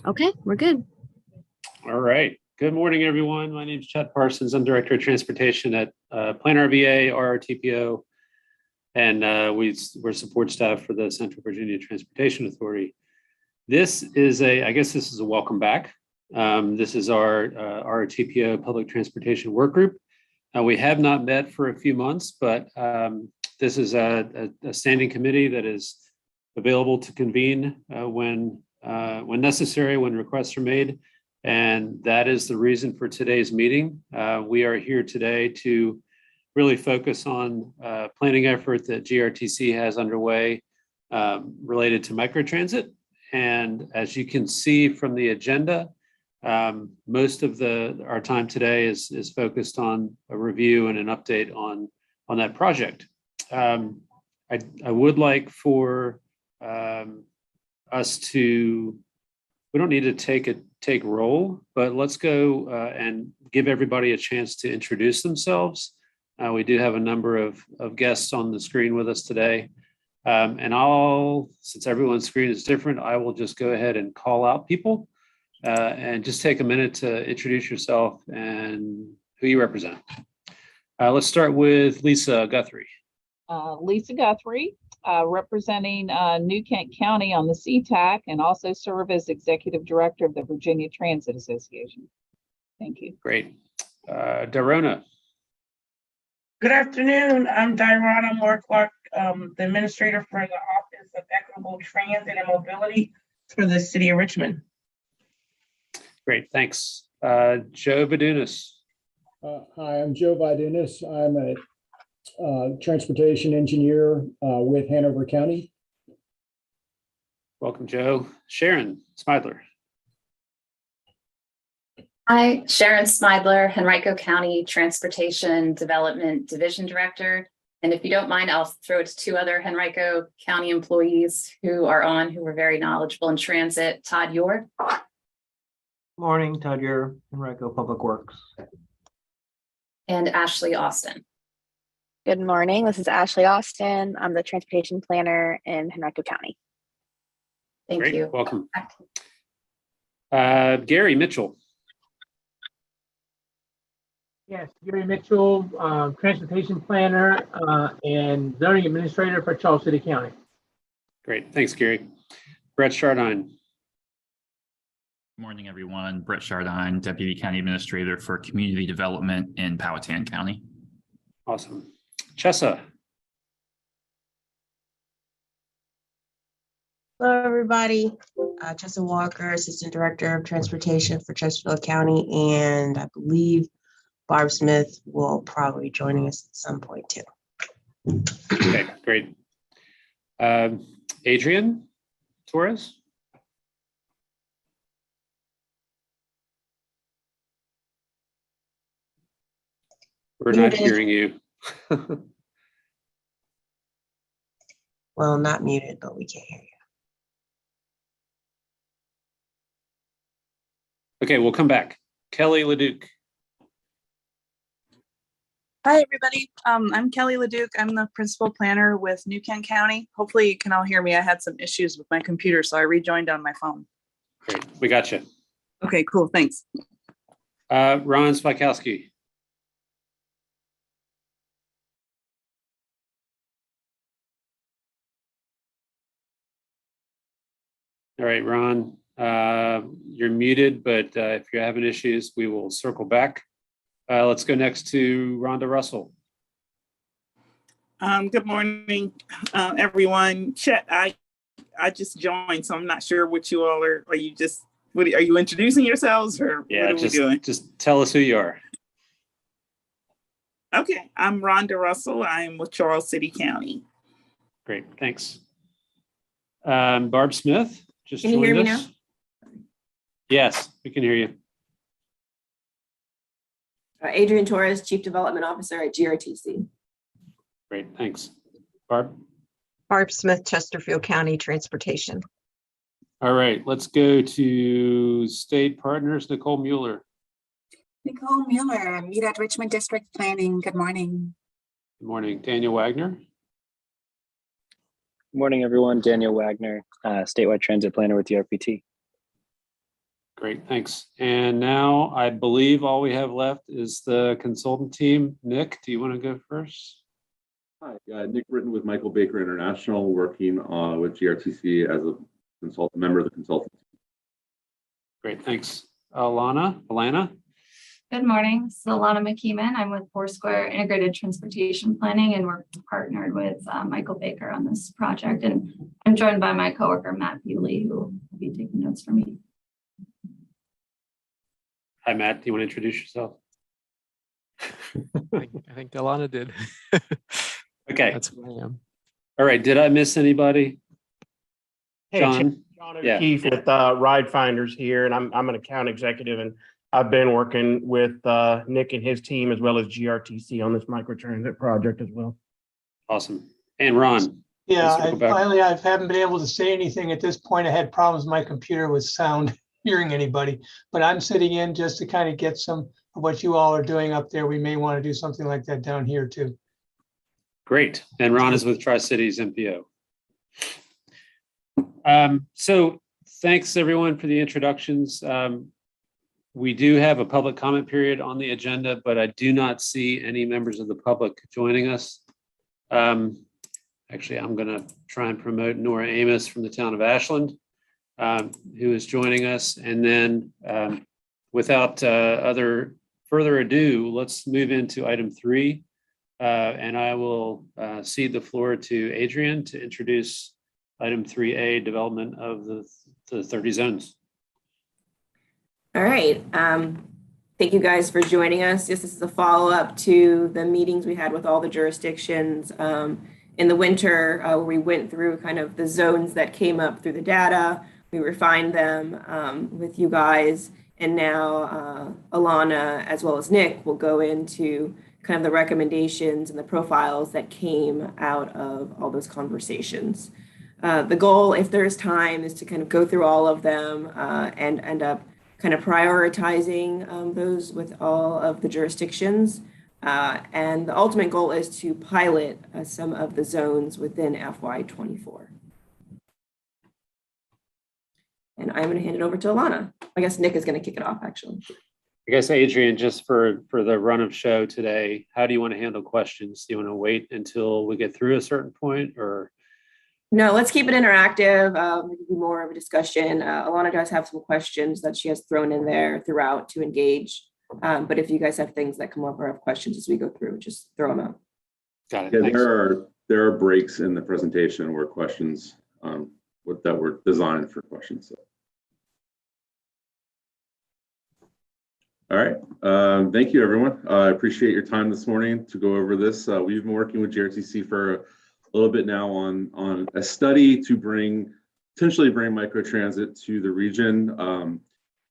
Okay, we're good. All right. Good morning, everyone. My name is Chet Parsons. I'm Director of Transportation at Plan RVA, RRTPO, and we're support staff for the Central Virginia Transportation Authority. This is I guess this is a welcome back. This is our RRTPO Public Transportation Workgroup. We have not met for a few months, but this is a standing committee that is available to convene when necessary, when requests are made. And that is the reason for today's meeting. We are here today to really focus on planning effort that GRTC has underway related to microtransit. And as you can see from the agenda, most of our time today is focused on a review and an update on that project. I would like for us to, we don't need to take roll, but let's go and give everybody a chance to introduce themselves. We do have a number of guests on the screen with us today. And since everyone's screen is different, I will just go ahead and call out people and just take a minute to introduce yourself and who you represent. Let's start with Lisa Guthrie. Lisa Guthrie, representing New Kent County on the CTAC and also serve as Executive Director of the Virginia Transit Association. Thank you. Great. Darona. Good afternoon. I'm Dyrona Moore-Clark, the Administrator for the Office of Equitable Transit and Mobility for the City of Richmond. Great, thanks. Joe Vadunas. Hi, I'm Joe Vadunas. I'm a transportation engineer with Hanover County. Welcome, Joe. Sharon Smidler. Hi, Sharon Smidler, Henrico County Transportation Development Division Director. And if you don't mind, I'll throw it to two other Henrico County employees who are very knowledgeable in transit. Todd Yore. Morning, Todd Yore, Henrico Public Works. And Ashley Austin. Good morning. This is Ashley Austin. I'm the transportation planner in Henrico County. Thank Great. you. Welcome. Gary Mitchell. Yes, Gary Mitchell, transportation planner and zoning administrator for Charles City County. Great. Thanks, Gary. Brett Chardine. Good morning, everyone. Brett Chardine, Deputy County Administrator for Community Development in Powhatan County. Awesome. Chessa. Hello, everybody. Chessa Walker, Assistant Director of Transportation for Chesterfield County, and I believe Barb Smith will probably be joining us at some point too. Okay, great. Adrian Torres. We're not hearing you. Well, not muted, but we can't hear you. Okay, we'll come back. Kelly Leduc. Hi, everybody. I'm Kelly Leduc. I'm the principal planner with New Kent County. Hopefully you can all hear me. I had some issues with my computer, so I rejoined on my phone. Great, we got you. Okay, cool. Thanks. Ron Spikowski. All right, Ron, you're muted, but if you're having issues, we will circle back. Let's go next to Rhonda Russell. Good morning, everyone. Chet, I just joined, so I'm not sure what you all are. Are you introducing yourselves, or yeah, what are we doing? Just tell us who you are. Okay, I'm Rhonda Russell. I'm with Charles City County. Great, thanks. Barb Smith. Can you hear me now? Yes, we can hear you. Adrian Torres, Chief Development Officer at GRTC. Great, thanks. Barb? Barb Smith, Chesterfield County Transportation. All right, let's go to State Partners, Nicole Mueller. Nicole Mueller, MEDOT Richmond District Planning. Good morning. Good morning. Daniel Wagner. Good morning, everyone. Daniel Wagner, statewide transit planner with the RPT. Great, thanks. And now I believe all we have left is the consultant team. Nick, do you want to go first? Hi, Nick Britton with Michael Baker International, working with GRTC as a consultant, member of the consultant. Great, thanks. Alana? Good morning. This is Alana McKeeman. I'm with Foursquare Integrated Transportation Planning, and we're partnered with Michael Baker on this project. And I'm joined by my coworker, Matt Bewley, who will be taking notes for me. Hi, Matt. Do you want to introduce yourself? I think Alana did. Okay. That's who I am. All right. Did I miss anybody? Hey, John? John Yeah. O'Keefe with Ride Finders here, and I'm an account executive, and I've been working with Nick and his team as well as GRTC on this microtransit project as well. Awesome. And Ron? Yeah, Let's circle back. I haven't been able to say anything at this point. I had problems with my computer with sound, hearing anybody, but I'm sitting in just to kind of get some of what you all are doing up there. We may want to do something like that down here too. Great. And Ron is with Tri-Cities MPO. So thanks everyone for the introductions. We do have a public comment period on the agenda, but I do not see any members of the public joining us. Actually, I'm going to try and promote Nora Amos from the town of Ashland, who is joining us. And then without further ado, let's move into item 3. And I will cede the floor to Adrian to introduce item 3A, development of the 30 zones. All right. Thank you guys for joining us. This is a follow-up to the meetings we had with all the jurisdictions in the winter, where we went through kind of the zones that came up through the data. We refined them with you guys. And now Alana, as well as Nick, will go into kind of the recommendations and the profiles that came out of all those conversations. The goal, if there's time, is to kind of go through all of them and end up kind of prioritizing those with all of the jurisdictions. And the ultimate goal is to pilot some of the zones within FY24. And I'm going to hand it over to Alana. I guess Nick is going to kick it off, actually. I guess, Adrian, just for the run of show today, how do you want to handle questions? Do you want to wait until we get through a certain point, or? No, let's keep it interactive. It could be more of a discussion. Alana does have some questions that she has thrown in there throughout to engage. But if you guys have things that come up or have questions as we go through, just throw them out. Got it. Yeah, Thanks. there are breaks in the presentation where questions that were designed for questions. So. All right. Thank you, everyone. I appreciate your time this morning to go over this. We've been working with GRTC for a little bit now on a study to potentially bring microtransit to the region.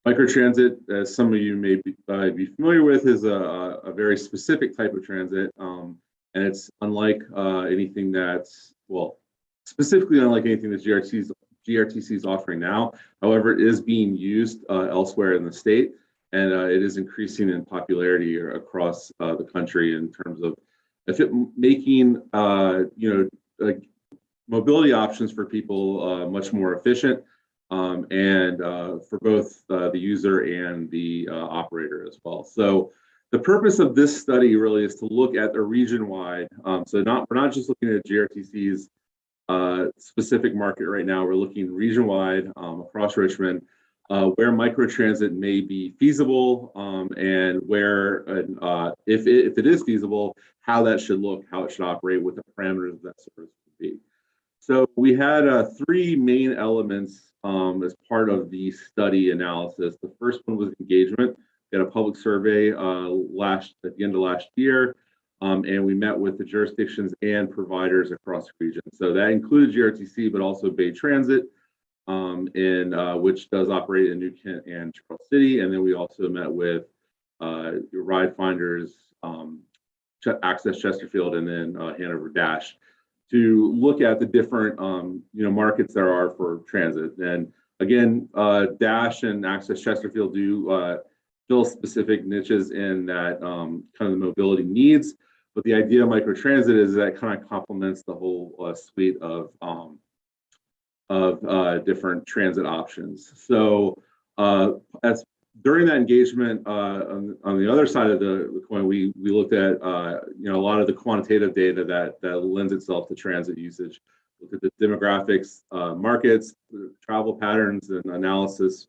Microtransit, as some of you may be familiar with, is a very specific type of transit, and it's unlike anything that's, well, specifically unlike anything that GRTC is offering now. However, it is being used elsewhere in the state, and it is increasing in popularity across the country in terms of making mobility options for people much more efficient, and for both the user and the operator as well. So the purpose of this study really is to look at the region-wide. So we're not just looking at GRTC's specific market right now. We're looking region-wide across Richmond, where microtransit may be feasible, and where, if it is feasible, how that should look, how it should operate, what the parameters of that service would be. So we had 3 main elements as part of the study analysis. The first one was engagement. We had a public survey at the end of last year, and we met with the jurisdictions and providers across the region. So that included GRTC, but also Bay Transit, which does operate in New Kent and Charles City. And then we also met with Ride Finders, Access Chesterfield, and then Hanover Dash to look at the different markets there are for transit. And again, Dash and Access Chesterfield do fill specific niches in that kind of the mobility needs. But the idea of microtransit is that it kind of complements the whole suite of different transit options. So As during that engagement, on the other side of the coin, we looked at a lot of the quantitative data that lends itself to transit usage. Looked at the demographics, markets, travel patterns, and analysis.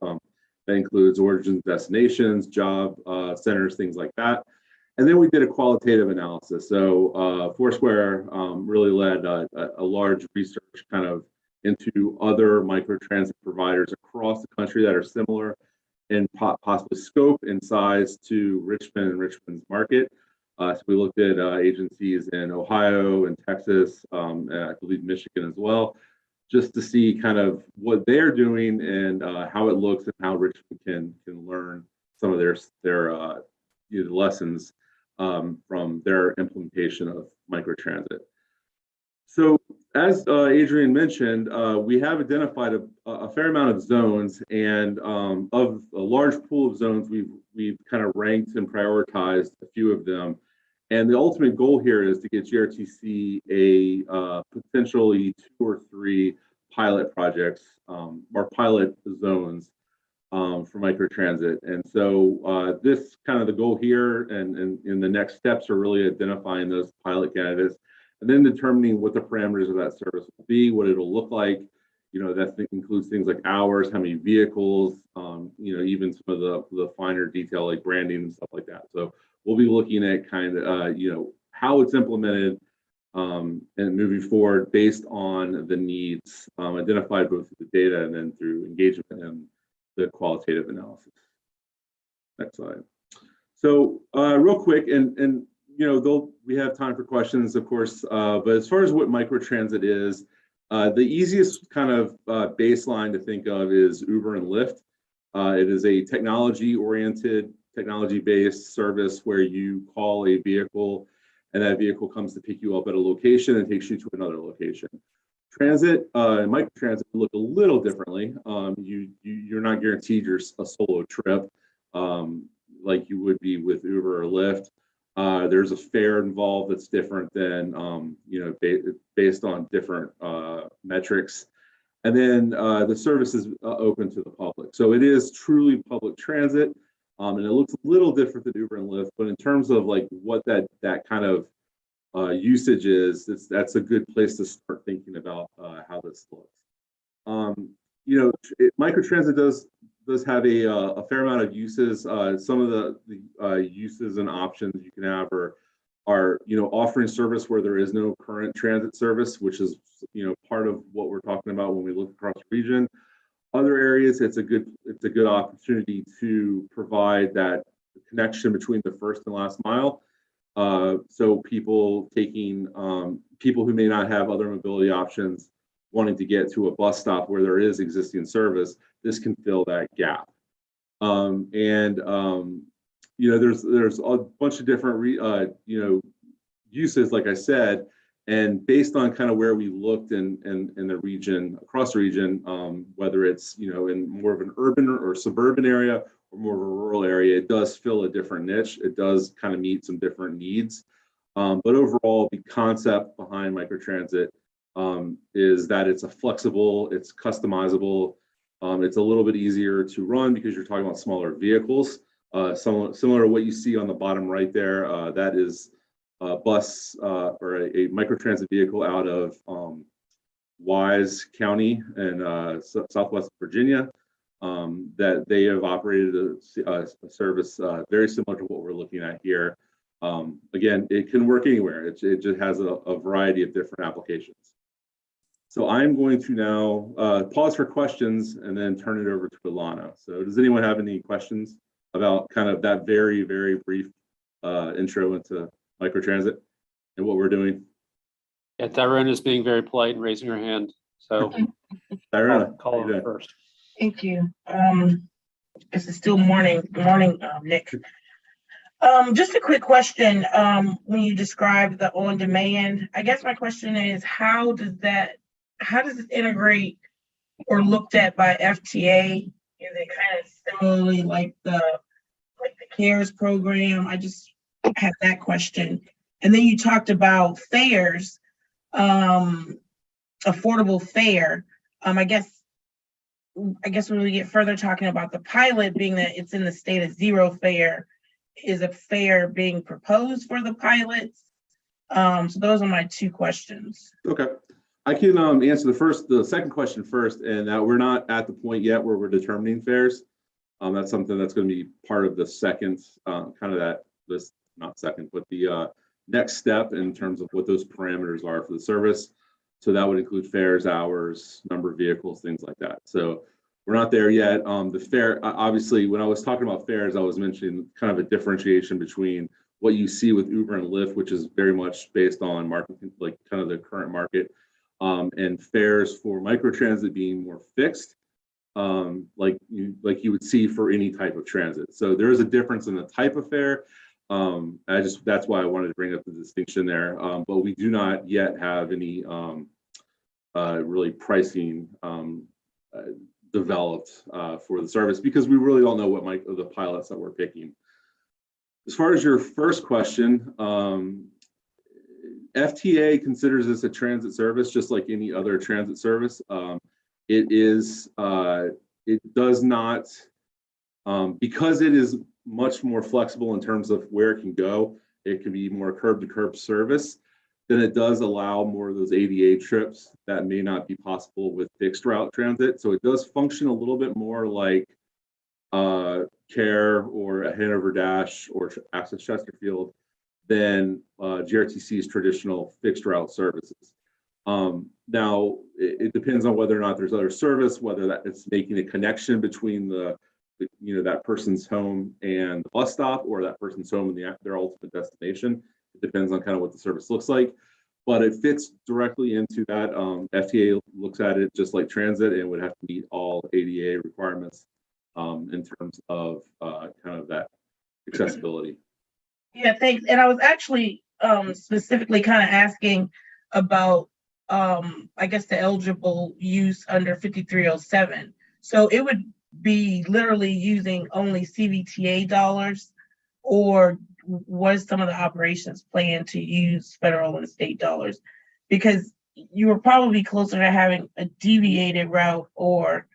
That includes origins, destinations, job centers, things like that. And then we did a qualitative analysis. So Foursquare really led a large research kind of into other microtransit providers across the country that are similar in possibly scope and size to Richmond and Richmond's market. So we looked at agencies in Ohio and Texas, and I believe Michigan as well, just to see kind of what they're doing and how it looks and how Richmond can learn some of their lessons from their implementation of microtransit. So as Adrian mentioned, we have identified a fair amount of zones, and of a large pool of zones, we've kind of ranked and prioritized a few of them. And the ultimate goal here is to get GRTC a potentially 2 or 3 pilot projects or pilot zones for microtransit. And so this kind of the goal here and in the next steps are really identifying those pilot candidates and then determining what the parameters of that service will be, what it'll look like. That includes things like hours, how many vehicles, even some of the finer detail like branding and stuff like that. So we'll be looking at kind of, how it's implemented and moving forward based on the needs identified both through the data and then through engagement and the qualitative analysis. Next slide. So real quick, and we have time for questions, of course, but as far as what microtransit is, the easiest kind of baseline to think of is Uber and Lyft. It is a technology-oriented, technology-based service where you call a vehicle and that vehicle comes to pick you up at a location and takes you to another location. Transit and microtransit look a little differently. You're not guaranteed a solo trip like you would be with Uber or Lyft. There's a fare involved that's different than based on different metrics. And then the service is open to the public. So it is truly public transit. And it looks a little different than Uber and Lyft, but in terms of like what that kind of usage is, that's a good place to start thinking about how this looks. Microtransit does have a fair amount of uses. Some of the uses and options you can have are offering service where there is no current transit service, which is part of what we're talking about when we look across the region. Other areas, it's a good opportunity to provide that connection between the first and last mile. So people who may not have other mobility options wanting to get to a bus stop where there is existing service, this can fill that gap. There's a bunch of different uses, like I said, and based on kind of where we looked in the region, across the region, whether it's in more of an urban or suburban area or more of a rural area, it does fill a different niche. It does kind of meet some different needs. But overall, the concept behind microtransit is that it's flexible, it's customizable, it's a little bit easier to run because you're talking about smaller vehicles. Similar to what you see on the bottom right there, that is a bus or a microtransit vehicle out of Wise County in Southwest Virginia that they have operated a service very similar to what we're looking at here. Again, it can work anywhere. It just has a variety of different applications. So I'm going to now pause for questions and then turn it over to Ilana. So does anyone have any questions about kind of that very, very brief intro into microtransit and what we're doing? Yeah, Tyrone is being very polite and raising her hand. So Tyrone, call her first. Thank you. This is still morning, Nick. Just a quick question. When you describe the on-demand, I guess my question is, how does it integrate or looked at by FTA? Is it kind of similarly like the CARES program? I just have that question. And then you talked about fares, affordable fare. I guess I guess when we get further talking about the pilot, being that it's in the state of zero fare, is a fare being proposed for the pilots? So those are my two questions. Okay. I can answer the second question first, and that we're not at the point yet where we're determining fares. That's something that's going to be part of the second, not second, but the next step in terms of what those parameters are for the service. So that would include fares, hours, number of vehicles, things like that. So we're not there yet. The fare, obviously, when I was talking about fares, I was mentioning kind of a differentiation between what you see with Uber and Lyft, which is very much based on market, like kind of the current market, and fares for microtransit being more fixed, like you would see for any type of transit. So there is a difference in the type of fare. That's why I wanted to bring up the distinction there. But we do not yet have any really pricing developed for the service, because we really don't know what the pilots that we're picking. As far as your first question, FTA considers this a transit service just like any other transit service. It does not, because it is much more flexible in terms of where it can go, it can be more curb to curb service, then it does allow more of those ADA trips that may not be possible with fixed route transit. So it does function a little bit more like CARE or a Hanover Dash or Access Chesterfield than GRTC's traditional fixed route services. Now, it depends on whether or not there's other service, whether that it's making a connection between that person's home and the bus stop, or that person's home and their ultimate destination. It depends on kind of what the service looks like, but it fits directly into that. FTA looks at it just like transit and would have to meet all ADA requirements in terms of kind of that accessibility. Yeah, thanks. And I was actually specifically kind of asking about, I guess, the eligible use under 5307. So it would be literally using only CVTA dollars, or was some of the operations planned to use federal and state dollars? Because you were probably closer to having a deviated route, or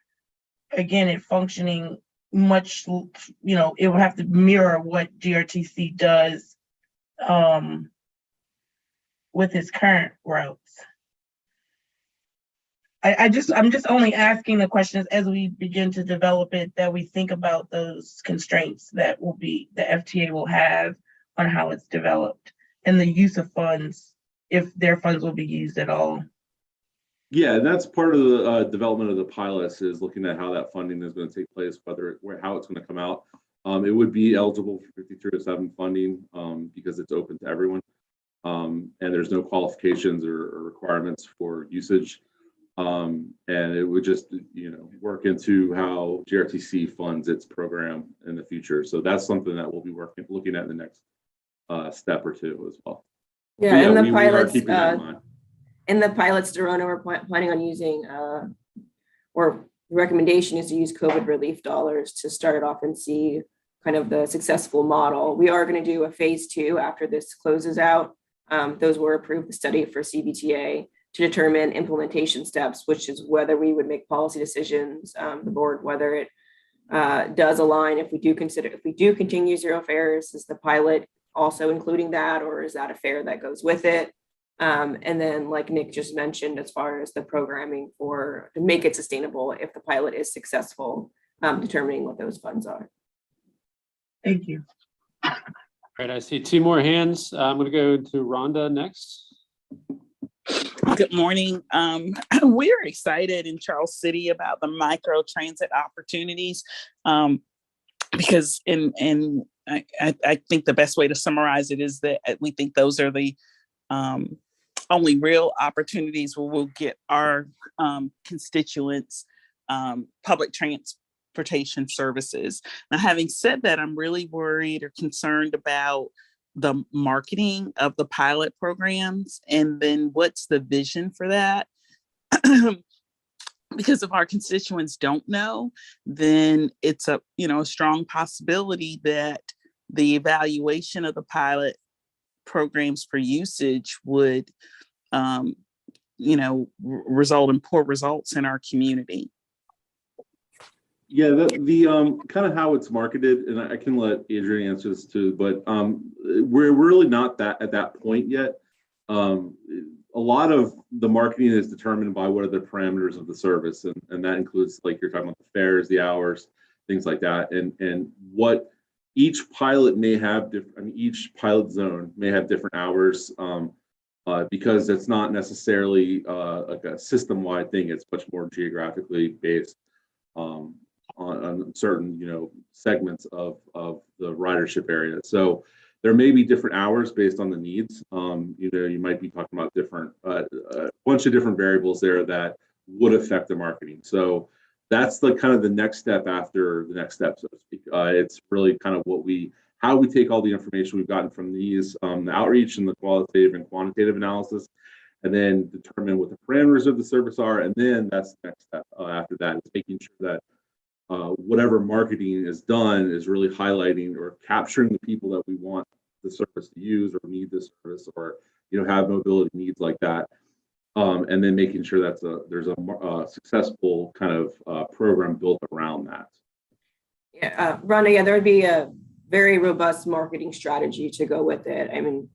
again, it functioning much, it would have to mirror what GRTC does with its current routes. I'm just only asking the questions as we begin to develop it, that we think about those constraints that the FTA will have on how it's developed, and the use of funds, if their funds will be used at all. Yeah, and that's part of the development of the pilots, is looking at how that funding is going to take place, how it's going to come out. It would be eligible for 5307 funding because it's open to everyone, and there's no qualifications or requirements for usage. And it would just, work into how GRTC funds its program in the future. So that's something that we'll be looking at in the next step or two as well. Yeah, and the pilots, in the pilots, Dorona, we're planning on using, or recommendation is to use COVID relief dollars to start it off and see kind of the successful model. We are going to do a phase 2 after this closes out. Those were approved, the study for CVTA, to determine implementation steps, which is whether we would make policy decisions, the board, whether it does align. If we do continue zero fares, is the pilot also including that, or is that a fare that goes with it? And then, like Nick just mentioned, as far as the programming to make it sustainable, if the pilot is successful, determining what those funds are. Thank you. All right, I see 2 more hands. I'm going to go to Rhonda next. Good morning. We're excited in Charles City about the microtransit opportunities because I think the best way to summarize it is that we think those are the only real opportunities where we'll get our constituents public transportation services. Now, having said that, I'm really worried or concerned about the marketing of the pilot programs, and then what's the vision for that? Because if our constituents don't know, then it's a strong possibility that the evaluation of the pilot programs for usage would result in poor results in our community. Yeah, the kind of how it's marketed, and I can let Adrian answer this too, but we're really not at that point yet. A lot of the marketing is determined by what are the parameters of the service, and that includes, like you're talking about, the fares, the hours, things like that, and what each pilot may have different. I mean, each pilot zone may have different hours, because it's not necessarily like a system-wide thing. It's much more geographically based on certain segments of the ridership area. So there may be different hours based on the needs. You might be talking about different a bunch of different variables there that would affect the marketing. So that's the kind of the next step after the next step, so to speak. It's really kind of how we take all the information we've gotten from these, the outreach and the qualitative and quantitative analysis, and then determine what the parameters of the service are. And then that's the next step after that, is making sure that whatever marketing is done is really highlighting or capturing the people that we want the service to use or need this service, or have mobility needs like that, and then making sure that there's a successful kind of program built around that. Yeah, Rhonda, yeah, there would be a very robust marketing strategy to go with it. I mean,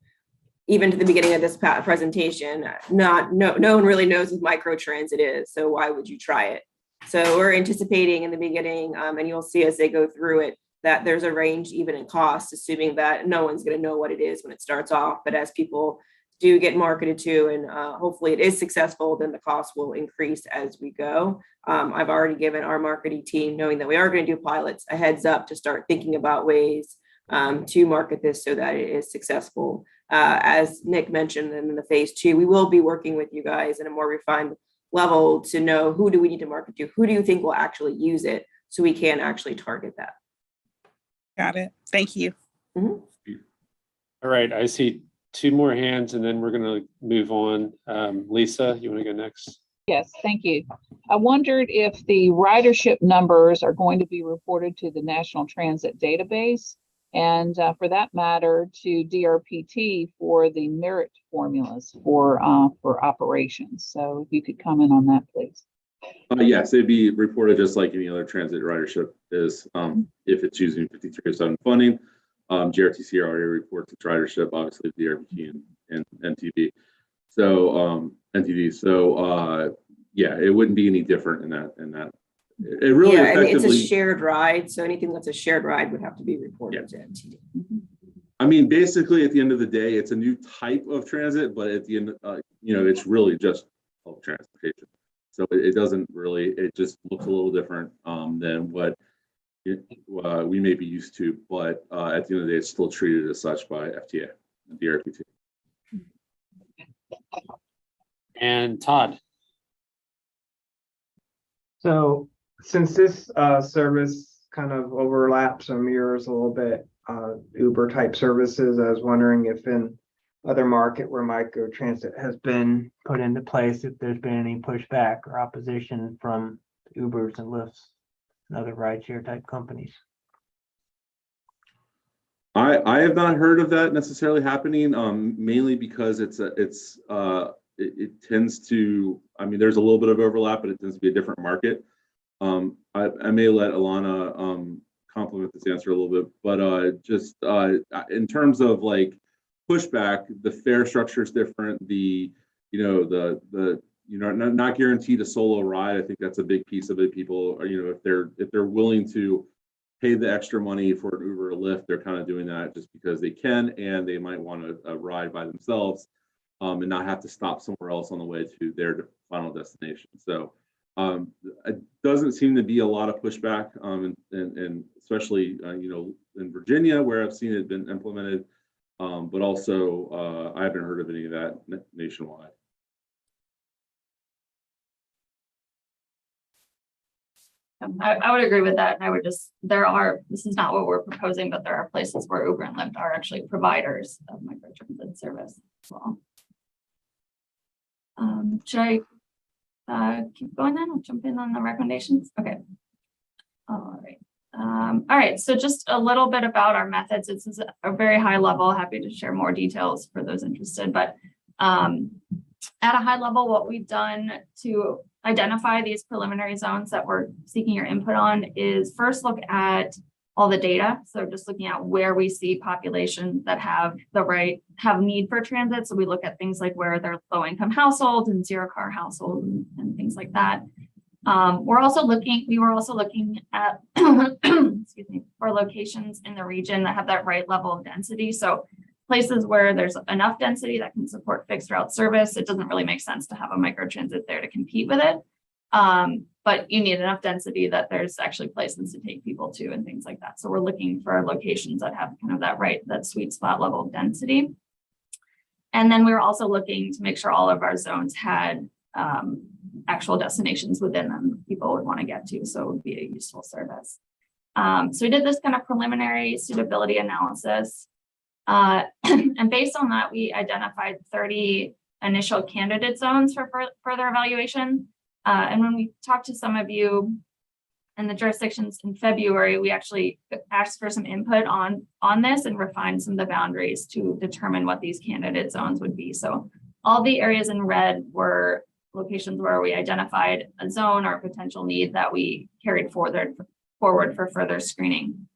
even to the beginning of this presentation, no one really knows what microtransit is, so why would you try it? So we're anticipating in the beginning, and you'll see as they go through it, that there's a range even in cost, assuming that no one's going to know what it is when it starts off. But as people do get marketed to, and hopefully it is successful, then the cost will increase as we go. I've already given our marketing team, knowing that we are going to do pilots, a heads up to start thinking about ways to market this so that it is successful. As Nick mentioned, in the phase 2, we will be working with you guys in a more refined level to know who do we need to market to, who do you think will actually use it, so we can actually target that. Got it. Thank you. Mm-hmm. All right, I see 2 more hands, and then we're going to move on. Lisa, you want to go next? Yes, thank you. I wondered if the ridership numbers are going to be reported to the National Transit Database, and for that matter, to DRPT for the merit formulas for operations. So if you could comment on that, please. Yes, it'd be reported just like any other transit ridership is. If it's using 5307 funding, GRTC already reports its ridership, obviously DRPT and NTD. So NTD. So yeah, it wouldn't be any different in that. It really effectively. It's a shared ride, so anything that's a shared ride would have to be reported to NTD. I mean, basically, at the end of the day, it's a new type of transit, but at the end, it's really just public transportation. So it doesn't really. It just looks a little different than what we may be used to. But at the end of the day, it's still treated as such by FTA and DRPT. And Todd. So since this service kind of overlaps or mirrors a little bit Uber type services, I was wondering if in other market where microtransit has been put into place, if there's been any pushback or opposition from Ubers and Lyfts and other rideshare type companies. I have not heard of that necessarily happening, mainly because it tends to, I mean, there's a little bit of overlap, but it tends to be a different market. I may let Alana complement this answer a little bit, but just in terms of like pushback, the fare structure is different. Not guaranteed a solo ride. I think that's a big piece of it. People are, if they're willing to pay the extra money for an Uber or Lyft, they're kind of doing that just because they can, and they might want a ride by themselves and not have to stop somewhere else on the way to their final destination. So it doesn't seem to be a lot of pushback, and especially in Virginia, where I've seen it been implemented, but also I haven't heard of any of that nationwide. I would agree with that. And I would just, this is not what we're proposing, but there are places where Uber and Lyft are actually providers of microtransit service as well. Should I keep going then? I'll jump in on the recommendations. Okay. All right. All right. So just a little bit about our methods. This is a very high level. Happy to share more details for those interested. But at a high level, what we've done to identify these preliminary zones that we're seeking your input on is first look at all the data. So just looking at where we see populations that have need for transit. So we look at things like where they're low income households and zero car households and things like that. We were also looking at, excuse me, for locations in the region that have that right level of density. So places where there's enough density that can support fixed route service, it doesn't really make sense to have a microtransit there to compete with it. But you need enough density that there's actually places to take people to and things like that. So we're looking for locations that have kind of that sweet spot level of density. And then we were also looking to make sure all of our zones had actual destinations within them people would want to get to, so it would be a useful service. So we did this kind of preliminary suitability analysis. And based on that, we identified 30 initial candidate zones for further evaluation. And when we talked to some of you in the jurisdictions in February, we actually asked for some input on this and refined some of the boundaries to determine what these candidate zones would be. So all the areas in red were locations where we identified a zone or potential need that we carried forward for further screening.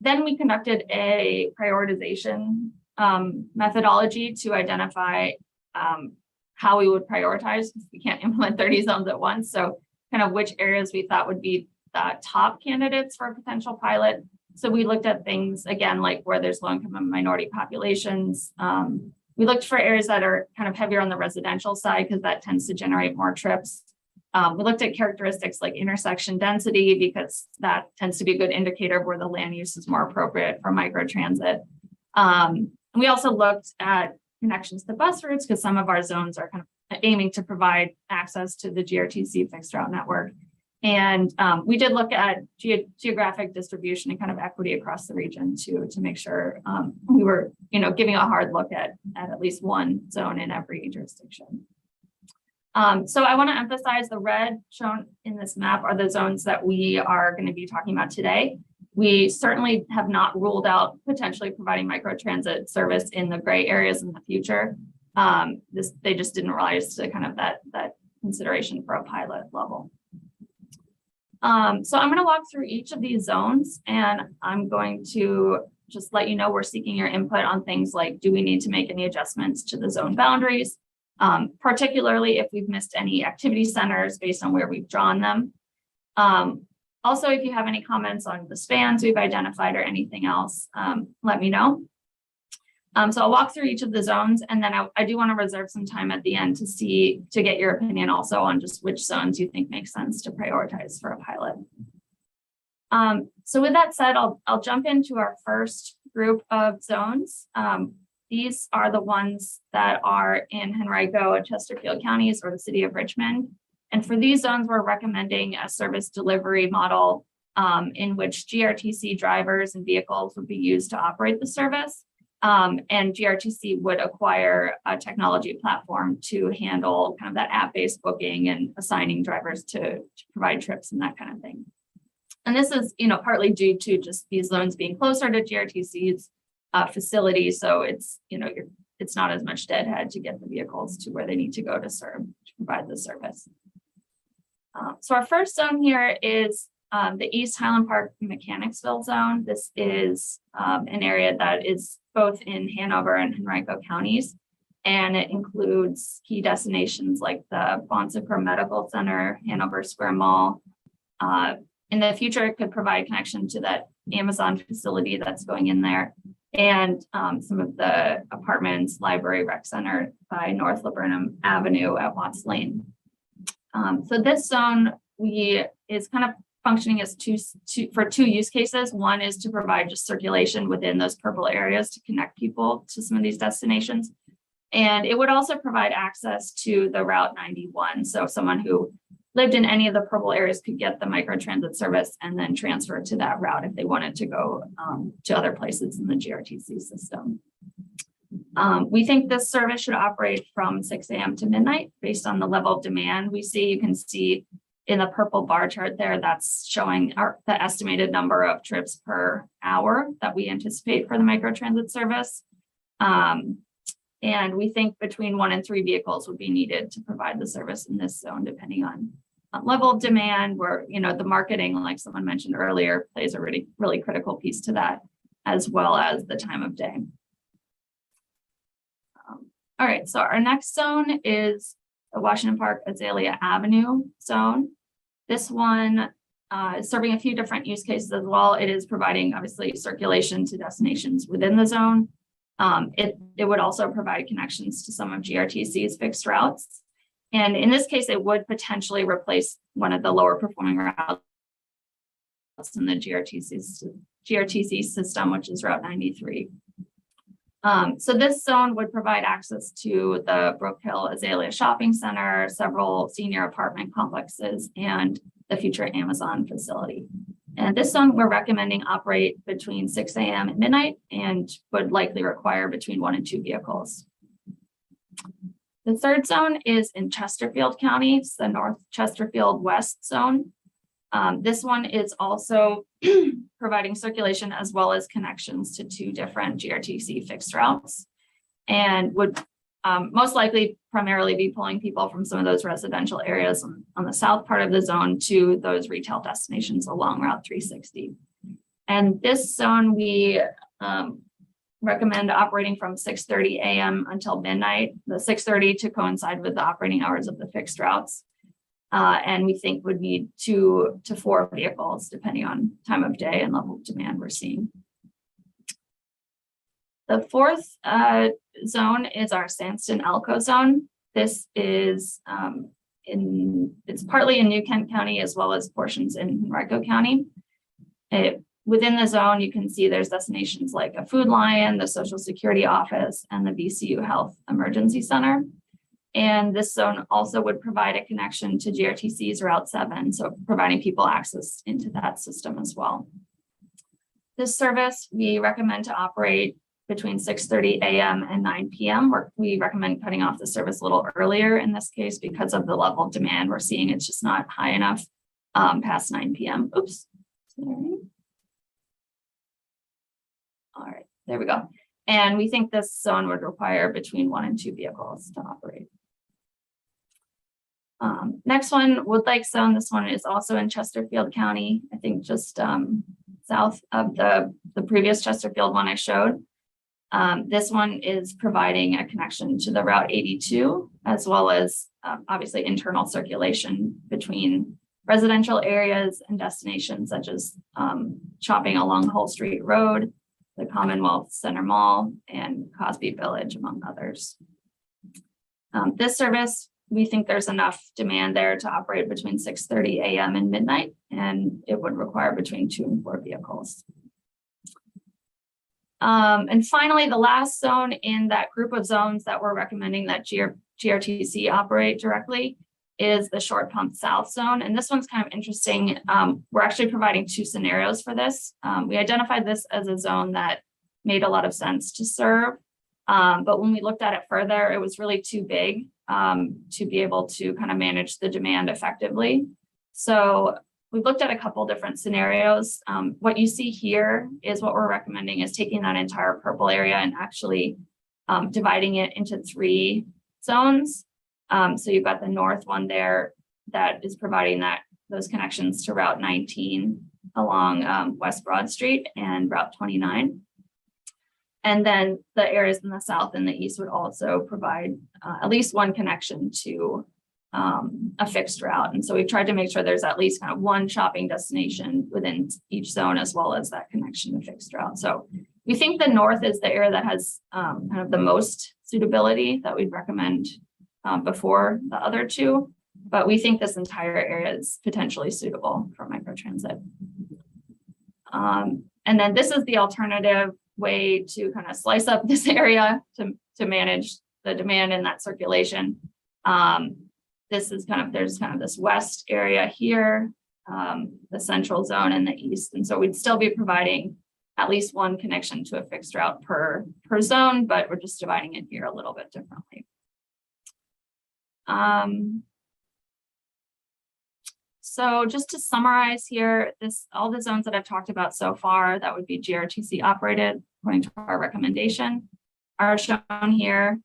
Then we conducted a prioritization methodology to identify how we would prioritize. We can't implement 30 zones at once. So kind of which areas we thought would be the top candidates for a potential pilot. So we looked at things, again, like where there's low-income and minority populations. We looked for areas that are kind of heavier on the residential side because that tends to generate more trips. We looked at characteristics like intersection density because that tends to be a good indicator of where the land use is more appropriate for microtransit. And we also looked at connections to bus routes because some of our zones are kind of aiming to provide access to the GRTC fixed route network. And we did look at geographic distribution and kind of equity across the region to make sure we were, giving a hard look at least one zone in every jurisdiction. So I want to emphasize the red shown in this map are the zones that we are going to be talking about today. We certainly have not ruled out potentially providing microtransit service in the gray areas in the future. They just didn't rise to kind of that consideration for a pilot level. So I'm going to walk through each of these zones and I'm going to just let you know we're seeking your input on things like, do we need to make any adjustments to the zone boundaries, particularly if we've missed any activity centers based on where we've drawn them. Also, if you have any comments on the spans we've identified or anything else, let me know. So I'll walk through each of the zones, and then I do want to reserve some time at the end to get your opinion also on just which zones you think make sense to prioritize for a pilot. So with that said, I'll jump into our first group of zones. These are the ones that are in Henrico and Chesterfield counties or the city of Richmond. And for these zones, we're recommending a service delivery model in which GRTC drivers and vehicles would be used to operate the service. And GRTC would acquire a technology platform to handle kind of that app-based booking and assigning drivers to provide trips and that kind of thing. And this is, partly due to just these zones being closer to GRTC's facility. So it's, it's not as much deadhead to get the vehicles to where they need to go to provide the service. So our first zone here is the East Highland Park Mechanicsville zone. This is an area that is both in Hanover and Henrico counties, and it includes key destinations like the Bon Secours Medical Center, Hanover Square Mall. In the future, it could provide connection to that Amazon facility that's going in there, and some of the apartments, library, rec center by North Laburnum Avenue at Watts Lane. So this zone is kind of functioning as for two use cases. One is to provide just circulation within those purple areas to connect people to some of these destinations. And it would also provide access to the Route 91. So someone who lived in any of the purple areas could get the microtransit service and then transfer to that route if they wanted to go to other places in the GRTC system. We think this service should operate from 6 a.m. to midnight based on the level of demand we see. You can see in the purple bar chart there, that's showing the estimated number of trips per hour that we anticipate for the microtransit service. And we think between 1 and 3 vehicles would be needed to provide the service in this zone, depending on level of demand, where, you know, the marketing, like someone mentioned earlier, plays a really critical piece to that, as well as the time of day. All right, so our next zone is the Washington Park Azalea Avenue zone. This one is serving a few different use cases as well. It is providing, obviously, circulation to destinations within the zone. It would also provide connections to some of GRTC's fixed routes. And in this case, it would potentially replace one of the lower performing routes in the GRTC system, which is Route 93. So this zone would provide access to the Brook Hill Azalea Shopping Center, several senior apartment complexes, and the future Amazon facility. And this zone we're recommending operate between 6 a.m. and midnight and would likely require between 1 and 2 vehicles. The third zone is in Chesterfield County. It's the North Chesterfield West zone. This one is also providing circulation as well as connections to 2 different GRTC fixed routes, and would most likely primarily be pulling people from some of those residential areas on the south part of the zone to those retail destinations along Route 360. And this zone we recommend operating from 6:30 a.m. until midnight, the 6:30 to coincide with the operating hours of the fixed routes. And we think would need 2 to 4 vehicles, depending on time of day and level of demand we're seeing. The fourth zone is our Sandston Elko zone. This is it's partly in New Kent County as well as portions in Henrico County. Within the zone, you can see there's destinations like a Food Lion, the Social Security Office, and the VCU Health Emergency Center. And this zone also would provide a connection to GRTC's Route 7, so providing people access into that system as well. This service, we recommend to operate between 6:30 a.m. and 9 p.m. We recommend cutting off the service a little earlier in this case because of the level of demand we're seeing. It's just not high enough past 9 p.m. Oops. Sorry. All right, there we go. And we think this zone would require between 1 and 2 vehicles to operate. Next one, Wood Lake Zone. This one is also in Chesterfield County, I think just south of the previous Chesterfield one I showed. This one is providing a connection to the Route 82, as well as obviously internal circulation between residential areas and destinations such as shopping along Hull Street Road, the Commonwealth Center Mall, and Cosby Village, among others. This service, we think there's enough demand there to operate between 6:30 a.m. and midnight, and it would require between 2 and 4 vehicles. And finally, the last zone in that group of zones that we're recommending that GRTC operate directly is the Short Pump South zone. And this one's kind of interesting. We're actually providing 2 scenarios for this. We identified this as a zone that made a lot of sense to serve. But when we looked at it further, it was really too big to be able to kind of manage the demand effectively. So we've looked at a couple different scenarios. What you see here is what we're recommending is taking that entire purple area and actually dividing it into 3 zones. So you've got the north one there that is providing those connections to Route 19 along West Broad Street and Route 29. And then the areas in the south and the east would also provide at least one connection to a fixed route. And so we've tried to make sure there's at least kind of one shopping destination within each zone, as well as that connection to fixed route. So we think the north is the area that has kind of the most suitability that we'd recommend before the other 2, but we think this entire area is potentially suitable for microtransit. And then this is the alternative way to kind of slice up this area to manage the demand in that circulation. This is there's kind of this west area here, the central zone and the east. And so we'd still be providing at least one connection to a fixed route per zone, but we're just dividing it here a little bit differently. So just to summarize here, all the zones that I've talked about so far, that would be GRTC operated according to our recommendation. are shown here.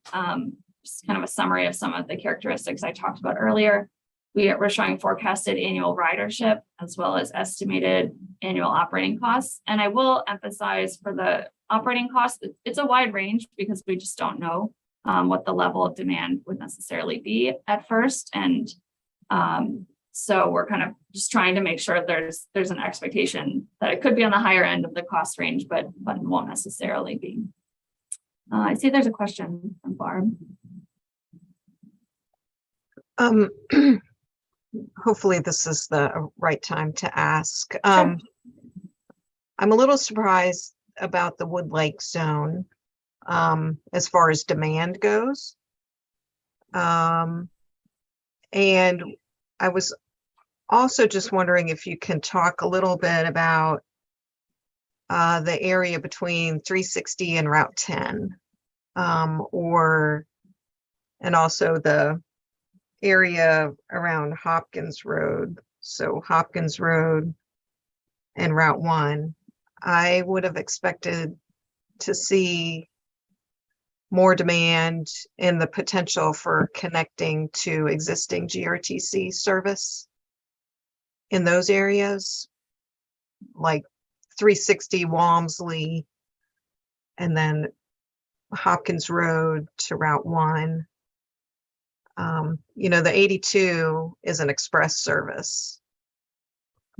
Just kind of a summary of some of the characteristics I talked about earlier. We're showing forecasted annual ridership as well as estimated annual operating costs. And I will emphasize for the operating costs, it's a wide range because we just don't know what the level of demand would necessarily be at first. And so we're kind of just trying to make sure there's an expectation that it could be on the higher end of the cost range, but won't necessarily be. I see there's a question from Barb. Hopefully this is the right time to ask. I'm a little surprised about the Wood Lake zone as far as demand goes. And I was also just wondering if you can talk a little bit about the area between 360 and Route 10, and also the area around Hopkins Road. So Hopkins Road and Route 1. I would have expected to see more demand in the potential for connecting to existing GRTC service in those areas, like 360 Walmsley, and then Hopkins Road to Route 1. You know, the 82 is an express service.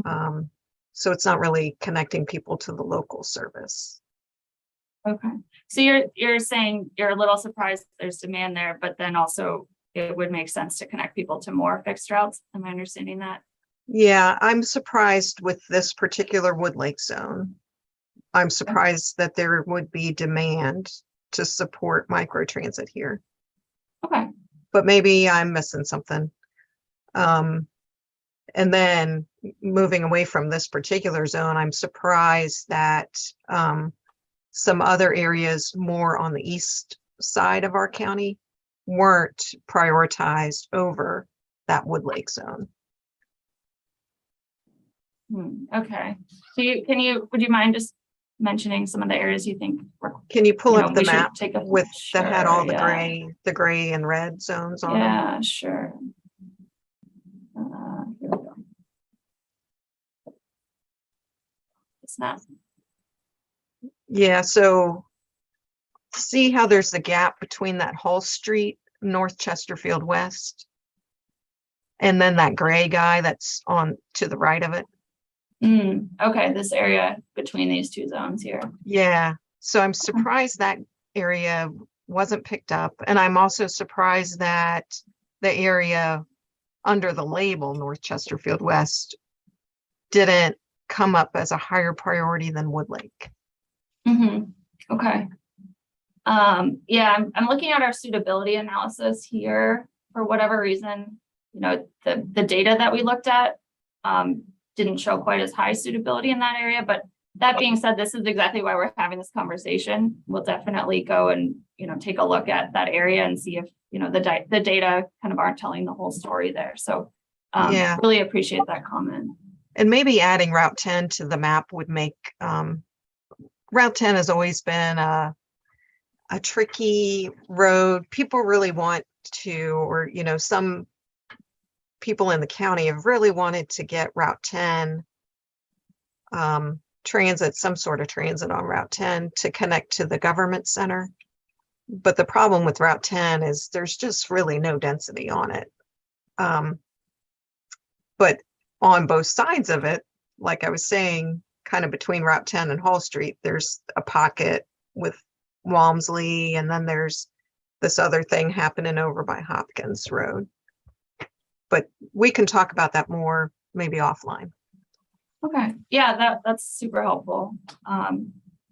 So it's not really connecting people to the local service. Okay. So you're saying you're a little surprised there's demand there, but then also it would make sense to connect people to more fixed routes. Am I understanding that? Yeah, I'm surprised with this particular Wood Lake zone. I'm surprised that there would be demand to support microtransit here. Okay. But maybe I'm missing something. And then moving away from this particular zone, I'm surprised that some other areas more on the east side of our county weren't prioritized over that Wood Lake zone. Okay. So would you mind just mentioning some of the areas you think can you pull up the we should map take a with that had all the yeah. gray and red zones on them? Yeah, sure. Here we go. It's not. Yeah, so see how there's the gap between that Hull Street, North Chesterfield West, and then that gray guy that's on to the right of it? Okay, this area between these two zones here. Yeah, so I'm surprised that area wasn't picked up. And I'm also surprised that the area under the label North Chesterfield West didn't come up as a higher priority than Wood Lake. Okay. Yeah, I'm looking at our suitability analysis here. For whatever reason, you know, the data that we looked at didn't show quite as high suitability in that area. But that being said, this is exactly why we're having this conversation. We'll definitely go and, you know, take a look at that area and see if, you know, the data kind of aren't telling the whole story there. So yeah, really appreciate that comment. And maybe adding Route 10 to the map would make, Route 10 has always been a tricky road. People really want to, or, you know, some people in the county have really wanted to get Route 10 transit, some sort of transit on Route 10 to connect to the government center. But the problem with Route 10 is there's just really no density on it. But on both sides of it, like I was saying, kind of between Route 10 and Hall Street, there's a pocket with Walmsley, and then there's this other thing happening over by Hopkins Road. But we can talk about that more maybe offline. Okay, yeah, that's super helpful. I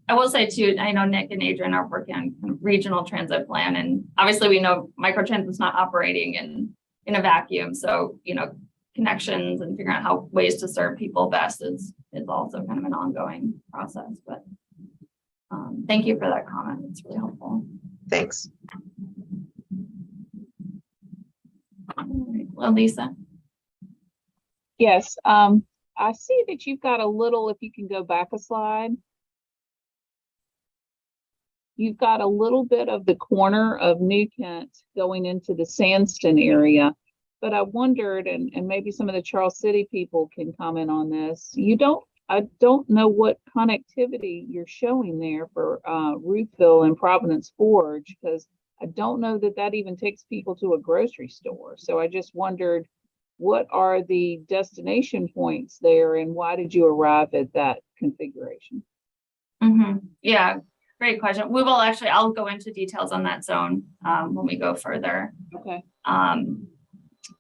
will say too, I know Nick and Adrian are working on regional transit plan, and obviously we know microtransit is not operating in a vacuum. So, you know, connections and figuring out how ways to serve people best is also kind of an ongoing process. But thank you for that comment. It's really helpful. Thanks. Well, Lisa. Yes, I see that you've got a little, if you can go back a slide. you've got a little bit of the corner of New Kent going into the Sandston area. But I wondered, and maybe some of the Charles City people can comment on this. I don't know what connectivity you're showing there for Ruthville and Providence Forge, because I don't know that that even takes people to a grocery store. So I just wondered, what are the destination points there and why did you arrive at that configuration? Yeah, great question. We will actually, I'll go into details on that zone when we go further. Okay.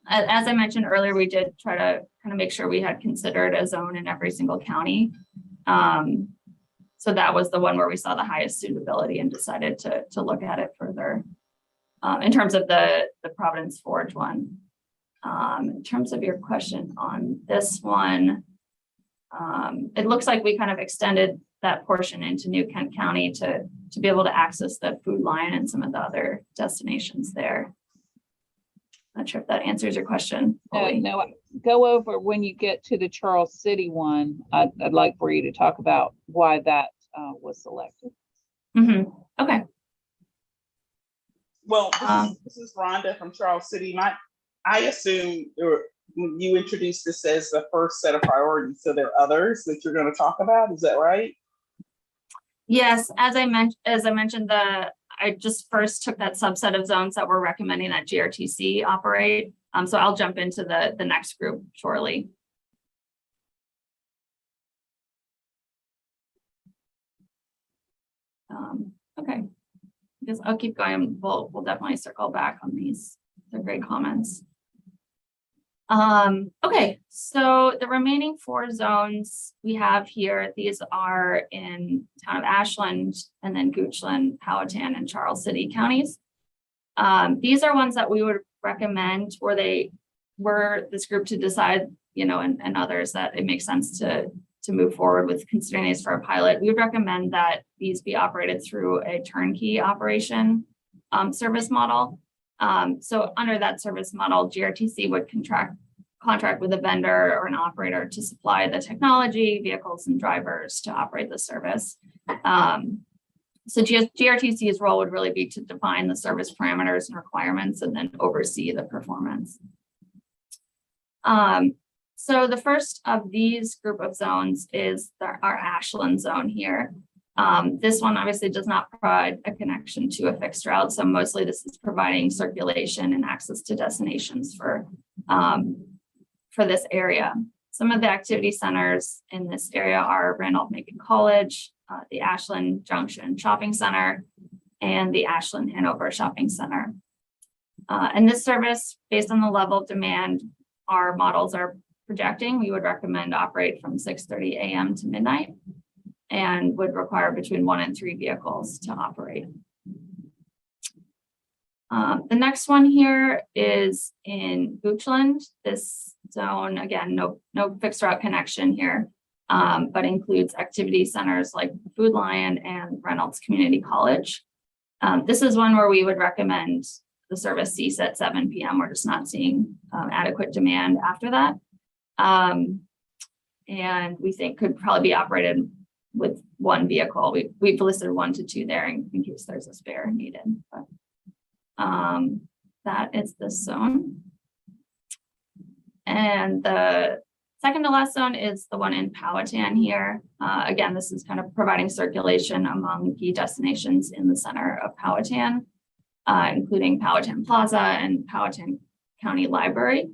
As I mentioned earlier, we did try to kind of make sure we had considered a zone in every single county. So that was the one where we saw the highest suitability and decided to look at it further. In terms of the Providence Forge one. In terms of your question on this one, it looks like we kind of extended that portion into New Kent County to be able to access the Food Lion and some of the other destinations there. Not sure if that answers your question. No, go over when you get to the Charles City one. I'd like for you to talk about why that was selected. Okay. Well, this is Rhonda from Charles City. I assume you introduced this as the first set of priorities, so there are others that you're going to talk about. Is that right? Yes, as I mentioned, I just first took that subset of zones that we're recommending that GRTC operate. So I'll jump into the next group shortly. Okay, because I'll keep going. We'll definitely circle back on these. They're great comments. Okay, so the remaining 4 zones we have here, these are in town of Ashland and then Goochland, Powhatan, and Charles City counties. These are ones that we would recommend were this group to decide, and others that it makes sense to move forward with considering these for a pilot. We would recommend that these be operated through a turnkey operation service model. So under that service model, GRTC would contract with a vendor or an operator to supply the technology, vehicles, and drivers to operate the service. So GRTC's role would really be to define the service parameters and requirements and then oversee the performance. So the first of these group of zones is our Ashland zone here. This one obviously does not provide a connection to a fixed route. So mostly this is providing circulation and access to destinations for this area. Some of the activity centers in this area are Randolph-Macon College, the Ashland Junction Shopping Center, and the Ashland Hanover Shopping Center. And this service, based on the level of demand our models are projecting, we would recommend operate from 6:30 a.m. to midnight and would require between 1 and 3 vehicles to operate. The next one here is in Goochland. This zone, again, no fixed route connection here, but includes activity centers like Food Lion and Reynolds Community College. This is one where we would recommend the service cease at 7 p.m. We're just not seeing adequate demand after that. And we think could probably be operated with 1 vehicle. We've listed 1 to 2 there in case there's a spare needed. But that is this zone. And the second to last zone is the one in Powhatan here. Again, this is kind of providing circulation among key destinations in the center of Powhatan, including Powhatan Plaza and Powhatan County Library.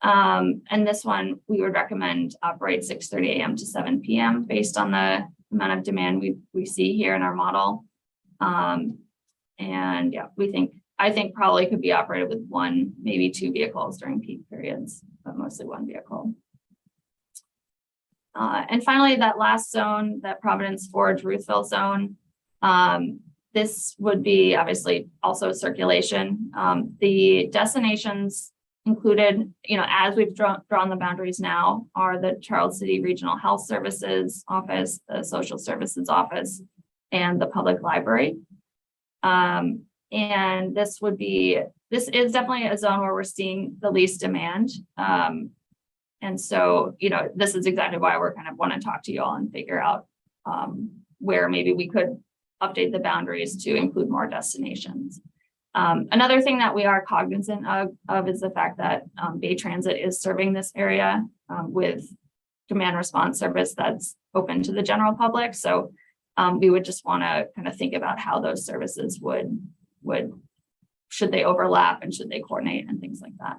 And this one we would recommend operate 6:30 a.m. to 7 p.m. based on the amount of demand we see here in our model. And yeah, I think probably could be operated with 1, maybe 2 vehicles during peak periods, but mostly 1 vehicle. And finally, that last zone, that Providence Forge Ruthville zone, this would be obviously also circulation. The destinations included, as we've drawn the boundaries now, are the Charles City Regional Health Services Office, the Social Services Office, and the Public Library. And this is definitely a zone where we're seeing the least demand. And so, this is exactly why we're kind of want to talk to you all and figure out where maybe we could update the boundaries to include more destinations. Another thing that we are cognizant of is the fact that Bay Transit is serving this area with demand response service that's open to the general public. So we would just want to kind of think about how those services would should they overlap and should they coordinate and things like that.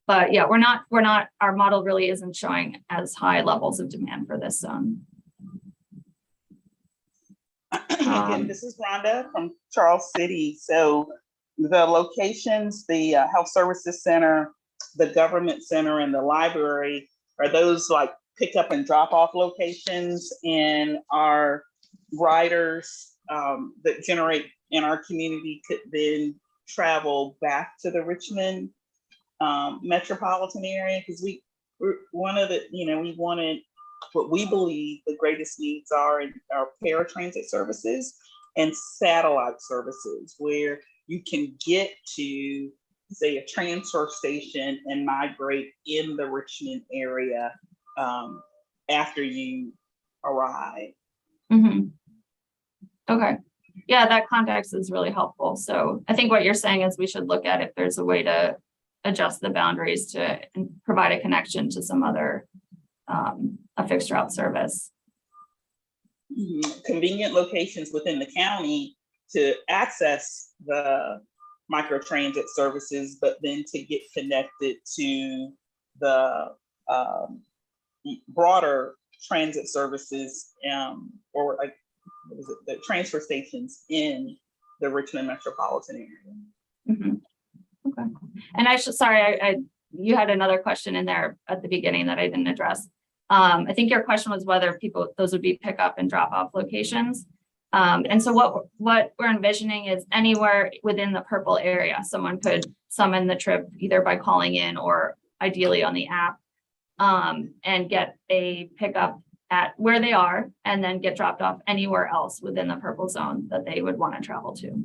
But yeah, our model really isn't showing as high levels of demand for this zone. Again, this is Rhonda from Charles City. So the locations, the Health Services Center, the Government Center, and the library, are those like pick up and drop off locations, and our riders that generate in our community could then travel back to the Richmond metropolitan area? Because we're one of the, we wanted what we believe the greatest needs are in our paratransit services and satellite services, where you can get to, say, a transfer station and migrate in the Richmond area after you arrive. Mm-hmm. Okay. Yeah, that context is really helpful. So I think what you're saying is we should look at if there's a way to adjust the boundaries to provide a connection to some other a fixed route service. Convenient locations within the county to access the microtransit services, but then to get connected to the broader transit services, or like, what is it, the transfer stations in the Richmond metropolitan area. Mm-hmm. Okay. And I should, sorry, you had another question in there at the beginning that I didn't address. I think your question was whether those would be pick up and drop off locations. And so what we're envisioning is anywhere within the purple area, someone could summon the trip either by calling in or ideally on the app, and get a pickup at where they are and then get dropped off anywhere else within the purple zone that they would want to travel to.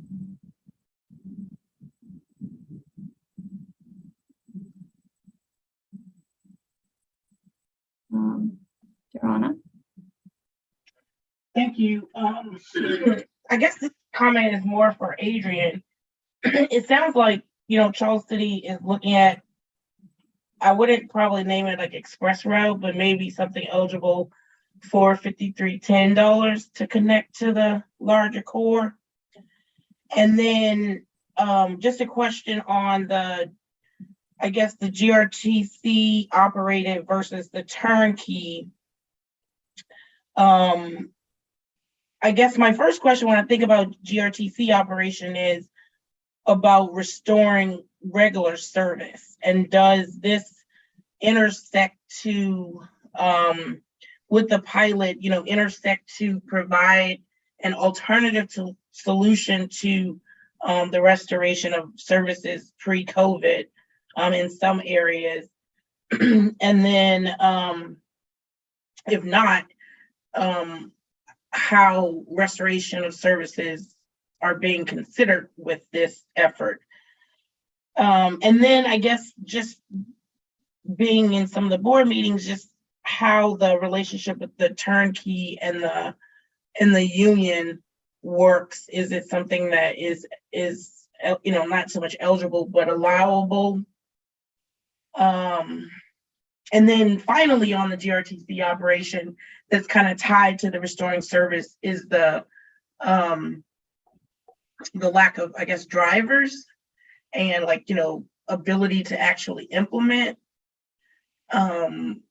Joanna? Thank you. I guess this comment is more for Adrian. It sounds like, Charles City is looking at, I wouldn't probably name it like express route, but maybe something eligible for $5310 to connect to the larger core. And then just a question on the GRTC operated versus the turnkey. I guess my first question when I think about GRTC operation is about restoring regular service. And does this intersect to, with the pilot, intersect to provide an alternative solution to the restoration of services pre-COVID in some areas? And then if not, how restoration of services are being considered with this effort. And then I guess just being in some of the board meetings, just how the relationship with the turnkey and the union works. Is it something that is not so much eligible but allowable? And then finally on the GRTC operation that's kind of tied to the restoring service is the lack of, I guess, drivers and ability to actually implement.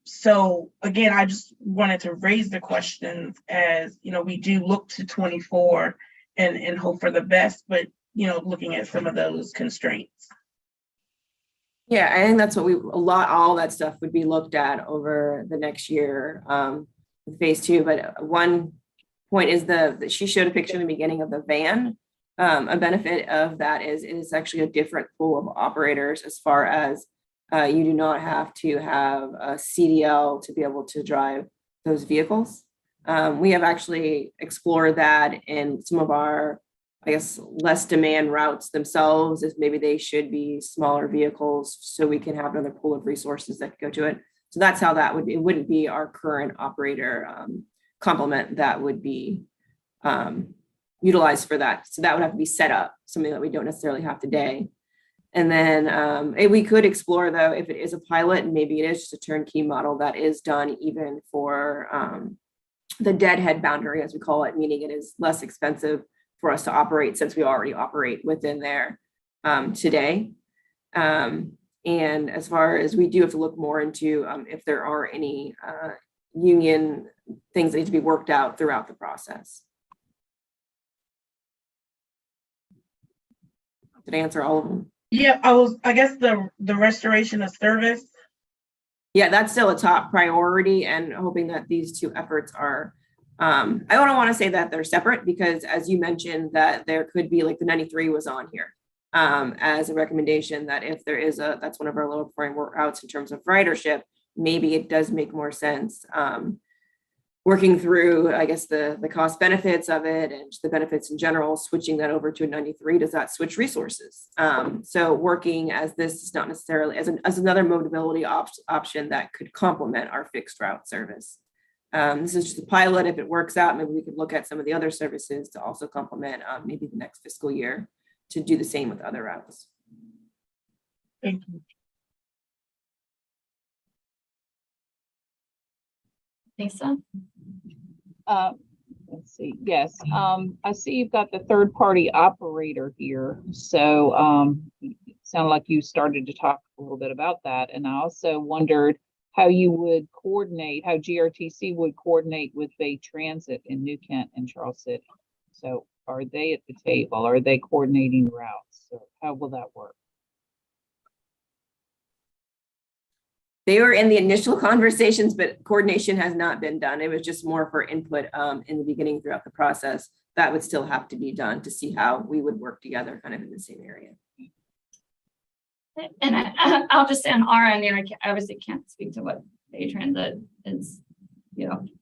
So again, I just wanted to raise the questions as, we do look to 24 and hope for the best, but, looking at some of those constraints. Yeah, I think that's what all that stuff would be looked at over the next year, phase 2. But one point is she showed a picture in the beginning of the van. A benefit of that is it is actually a different pool of operators as far as you do not have to have a CDL to be able to drive those vehicles. We have actually explored that in some of our, I guess, less demand routes themselves, is maybe they should be smaller vehicles so we can have another pool of resources that could go to it. So that's how that would be. It wouldn't be our current operator complement that would be utilized for that. So that would have to be set up, something that we don't necessarily have today. And then we could explore, though, if it is a pilot, and maybe it is just a turnkey model that is done even for the deadhead boundary, as we call it, meaning it is less expensive for us to operate since we already operate within there today. And as far as we do have to look more into if there are any union things that need to be worked out throughout the process. Did I answer all of them? Yeah, I guess the restoration of service. Yeah, that's still a top priority, and hoping that these two efforts are, I don't want to say that they're separate, because as you mentioned, that there could be, like the 93 was on here as a recommendation, that if there is that's one of our lower performing routes in terms of ridership, maybe it does make more sense working through, I guess, the cost benefits of it and the benefits in general, switching that over to a 93, does that switch resources? So working as this is not necessarily as another mobility option that could complement our fixed route service. This is just a pilot. If it works out, maybe we could look at some of the other services to also complement maybe the next fiscal year to do the same with other routes. Thank you. Lisa? Let's see. Yes. I see you've got the third party operator here. So it sounded like you started to talk a little bit about that. And I also wondered how you would coordinate, how GRTC would coordinate with Bay Transit in New Kent and Charles City. So are they at the table? Are they coordinating routes? So how will that work? They were in the initial conversations, but coordination has not been done. It was just more for input in the beginning throughout the process. That would still have to be done to see how we would work together kind of in the same area. And I'll just say on our end, I obviously can't speak to what Bay Transit is,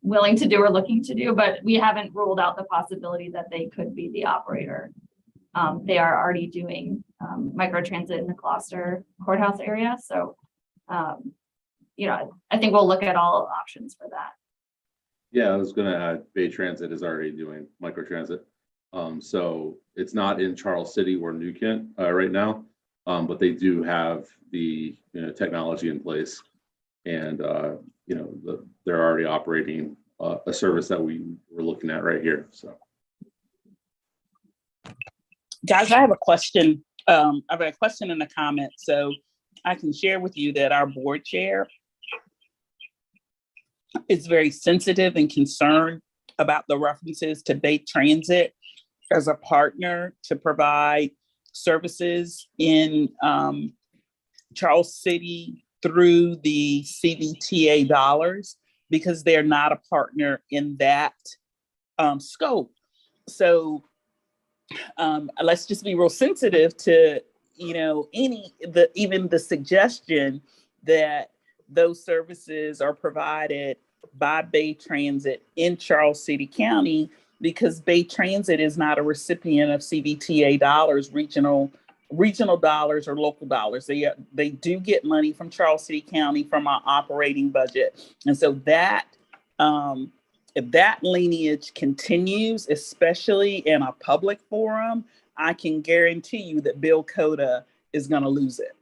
willing to do or looking to do, but we haven't ruled out the possibility that they could be the operator. They are already doing microtransit in the Gloucester courthouse area. So, I think we'll look at all options for that. Yeah, I was going to add, Bay Transit is already doing microtransit. So it's not in Charles City or New Kent right now, but they do have the technology in place, and they're already operating a service that we were looking at right here. So, guys, I have a question. I have a question in the comments, so I can share with you that our board chair is very sensitive and concerned about the references to Bay Transit as a partner to provide services in Charles City through the CVTA dollars, because they're not a partner in that scope. So let's just be real sensitive to even the suggestion that those services are provided by Bay Transit in Charles City County, because Bay Transit is not a recipient of CVTA dollars, regional dollars or local dollars. They do get money from Charles City County from our operating budget. And so that if that lineage continues, especially in a public forum, I can guarantee you that Bill Cota is going to lose it,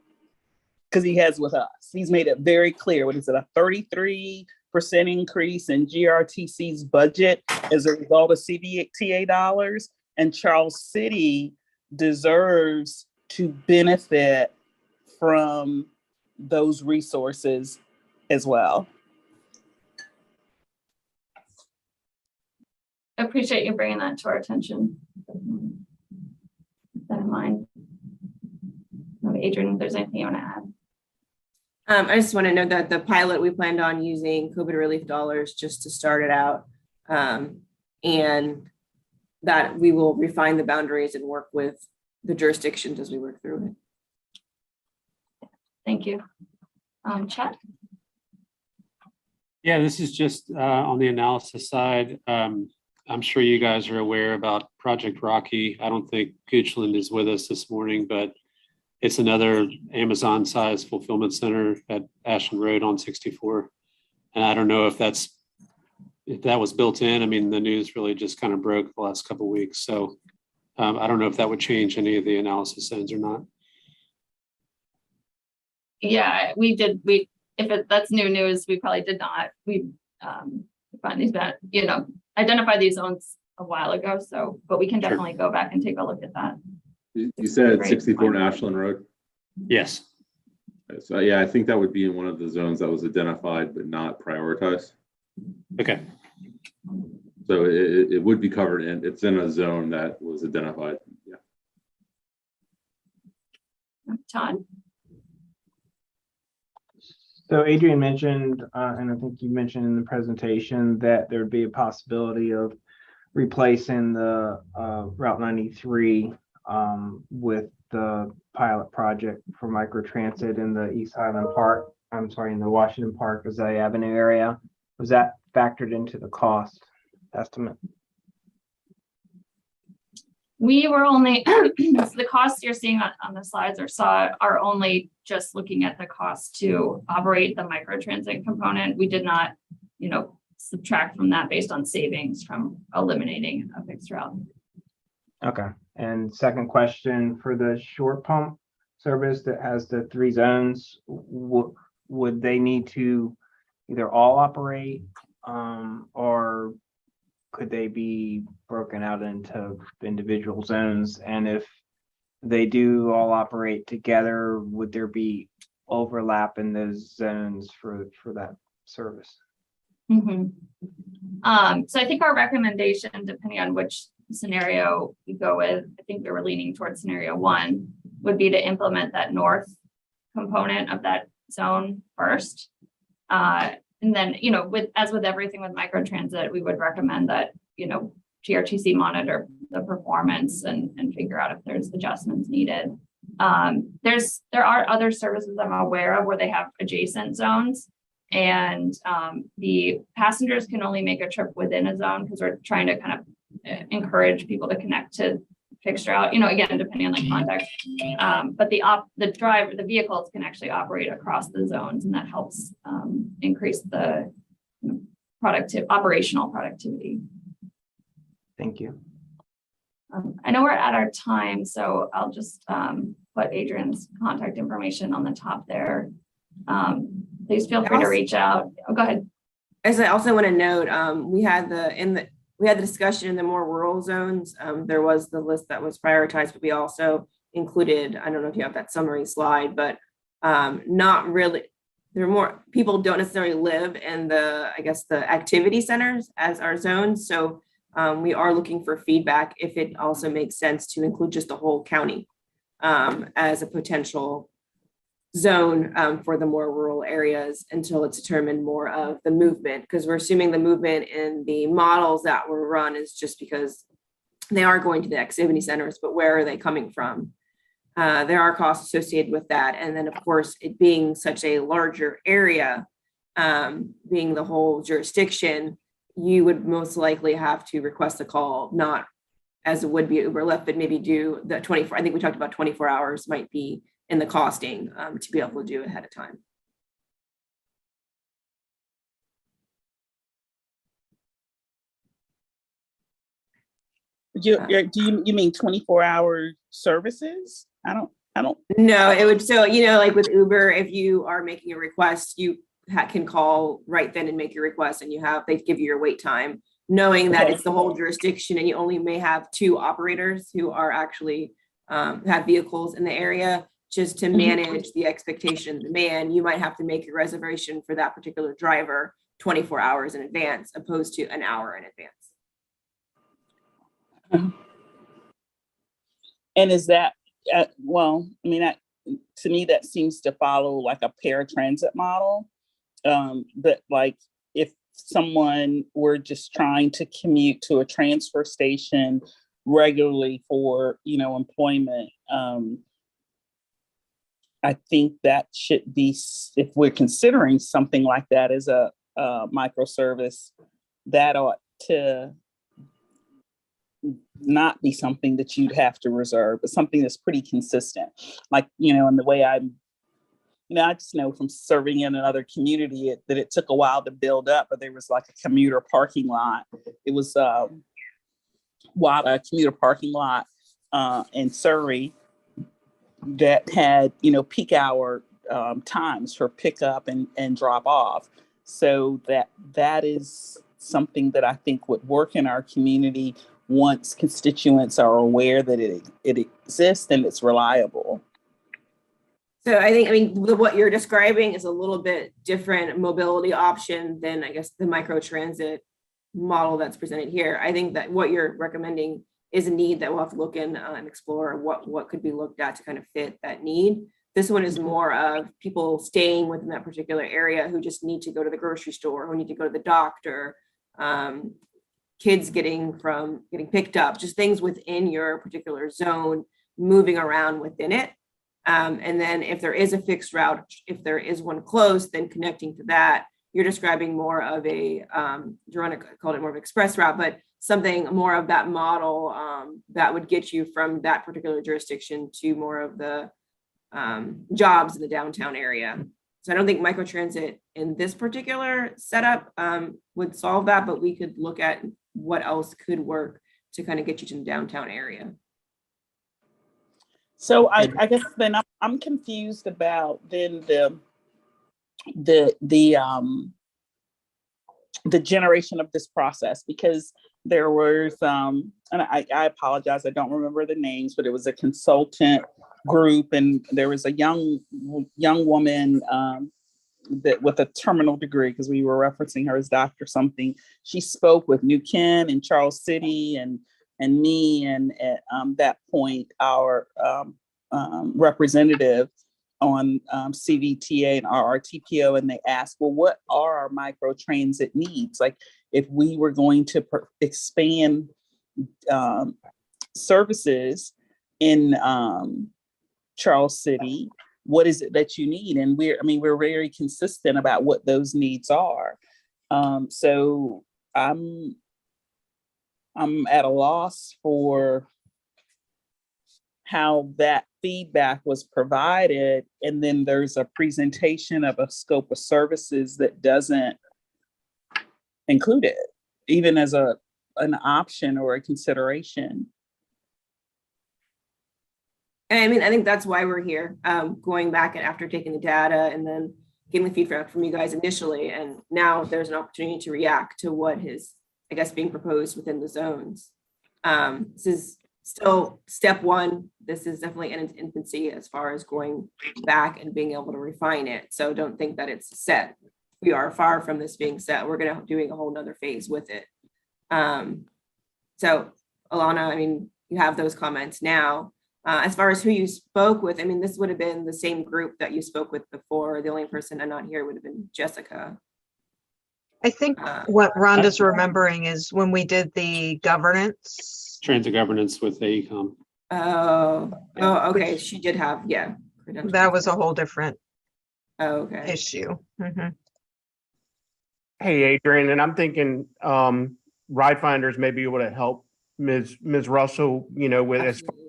because he has with us. He's made it very clear. What is it, a 33% increase in GRTC's budget as a result of CVTA dollars? And Charles City deserves to benefit from those resources as well. I appreciate you bringing that to our attention. Keep that in mind. Adrian, if there's anything you want to add. I just want to note that the pilot, we planned on using COVID relief dollars just to start it out, and that we will refine the boundaries and work with the jurisdictions as we work through it. Thank you. Chad? Yeah, this is just on the analysis side. I'm sure you guys are aware about Project Rocky. I don't think Goochland is with us this morning, but it's another Amazon-sized fulfillment center at Ashland Road on 64. And I don't know if that's if that was built in. I mean, the news really just kind of broke the last couple of weeks. So I don't know if that would change any of the analysis zones or not. Yeah, we did. That's new news, we probably did not. We find these that, identify these zones a while ago. So, but we can definitely go back and take a look at that. You said Great. 64 Ashland Road? Yes. So yeah, I think that would be in one of the zones that was identified but not prioritized. Okay. So it would be covered and it's in a zone that was identified. Yeah. Todd? So Adrian mentioned, and I think you mentioned in the presentation that there'd be a possibility of replacing the Route 93 with the pilot project for microtransit in the East Highland Park. I'm sorry, in the Washington Park, Azalea Avenue area. Was that factored into the cost estimate? We were only, so the costs you're seeing on the slides are only just looking at the cost to operate the microtransit component. We did not, subtract from that based on savings from eliminating a fixed route. Okay. And second question, for the short pump service that has the 3 zones, would they need to either all operate or could they be broken out into individual zones? And if they do all operate together, would there be overlap in those zones for that service? Mm-hmm. So I think our recommendation, depending on which scenario we go with, I think we were leaning towards scenario 1, would be to implement that north component of that zone first. And then, as with everything with microtransit, we would recommend that, GRTC monitor the performance and figure out if there's adjustments needed. There are other services I'm aware of where they have adjacent zones, and the passengers can only make a trip within a zone because we're trying to kind of encourage people to connect to fixed route, again, depending on the context. But the vehicles can actually operate across the zones, and that helps increase the operational productivity. Thank you. I know we're at our time, so I'll just put Adrian's contact information on the top there. Please feel free to reach out. Oh, go ahead. As I also want to note, we had the discussion in the more rural zones. There was the list that was prioritized, but we also included, I don't know if you have that summary slide, but not really, there are more people don't necessarily live in the activity centers as our zones. So we are looking for feedback if it also makes sense to include just the whole county as a potential zone for the more rural areas until it's determined more of the movement, because we're assuming the movement in the models that were run is just because they are going to the activity centers, but where are they coming from? There are costs associated with that. And then of course, it being such a larger area, being the whole jurisdiction, you would most likely have to request a call, not as it would be Uber Lyft, but maybe do the 24, I think we talked about 24 hours might be in the costing to be able to do ahead of time. Do you mean 24-hour services? I don't. No, it would. So, like with Uber, if you are making a request, you can call right then and make your request, and they give you your wait time, knowing that it's the whole jurisdiction and you only may have 2 operators who are actually have vehicles in the area. Just to manage the expectation and demand, you might have to make a reservation for that particular driver 24 hours in advance, opposed to an hour in advance. And is that, to me, that seems to follow like a paratransit model. But like if someone were just trying to commute to a transfer station regularly for, employment, I think that should be, if we're considering something like that as a microservice, that ought to not be something that you'd have to reserve, but something that's pretty consistent. Like, and the way I'm, I just know from serving in another community that it took a while to build up, but there was like a commuter parking lot. It was WADA commuter parking lot in Surrey that had, peak hour times for pickup and drop off. So that is something that I think would work in our community once constituents are aware that it exists and it's reliable. So I mean, what you're describing is a little bit different mobility option than, I guess, the microtransit model that's presented here. I think that what you're recommending is a need that we'll have to look in and explore what could be looked at to kind of fit that need. This one is more of people staying within that particular area who just need to go to the grocery store, who need to go to the doctor, kids getting picked up, just things within your particular zone, moving around within it. And then if there is a fixed route, if there is one close, then connecting to that. You're describing more of a, Jerona called it more of an express route, but something more of that model that would get you from that particular jurisdiction to more of the jobs in the downtown area. So I don't think microtransit in this particular setup would solve that, but we could look at what else could work to kind of get you to the downtown area. So I guess then I'm confused about then the generation of this process, because there was and I apologize, I don't remember the names, but it was a consultant group, and there was a young woman that with a terminal degree, because we were referencing her as Dr. something. She spoke with New Ken and Charles City and me, and at that point our representative on CVTA and RRTPO, and they asked, well, what are our microtransit needs? Like, if we were going to expand services in Charles City, what is it that you need? And we're very consistent about what those needs are. So I'm at a loss for how that feedback was provided, and then there's a presentation of a scope of services that doesn't include it, even as an option or a consideration. I mean, I think that's why we're here, going back and after taking the data and then getting the feedback from you guys initially, and now there's an opportunity to react to what is, I guess, being proposed within the zones. This is still step one. This is definitely in its infancy as far as going back and being able to refine it. So don't think that it's set. We are far from this being set. We're going to doing a whole nother phase with it. So Alana, I mean, you have those comments now. As far as who you spoke with, I mean, this would have been the same group that you spoke with before. The only person I'm not here would have been Jessica. I think what Rhonda's remembering is when we did the governance. Transit governance with AECOM. Oh, okay. She did have, yeah. That was a whole different issue. Mm-hmm. Hey, Adrian, and I'm thinking ride finders may be able to help Ms. Russell, with as far as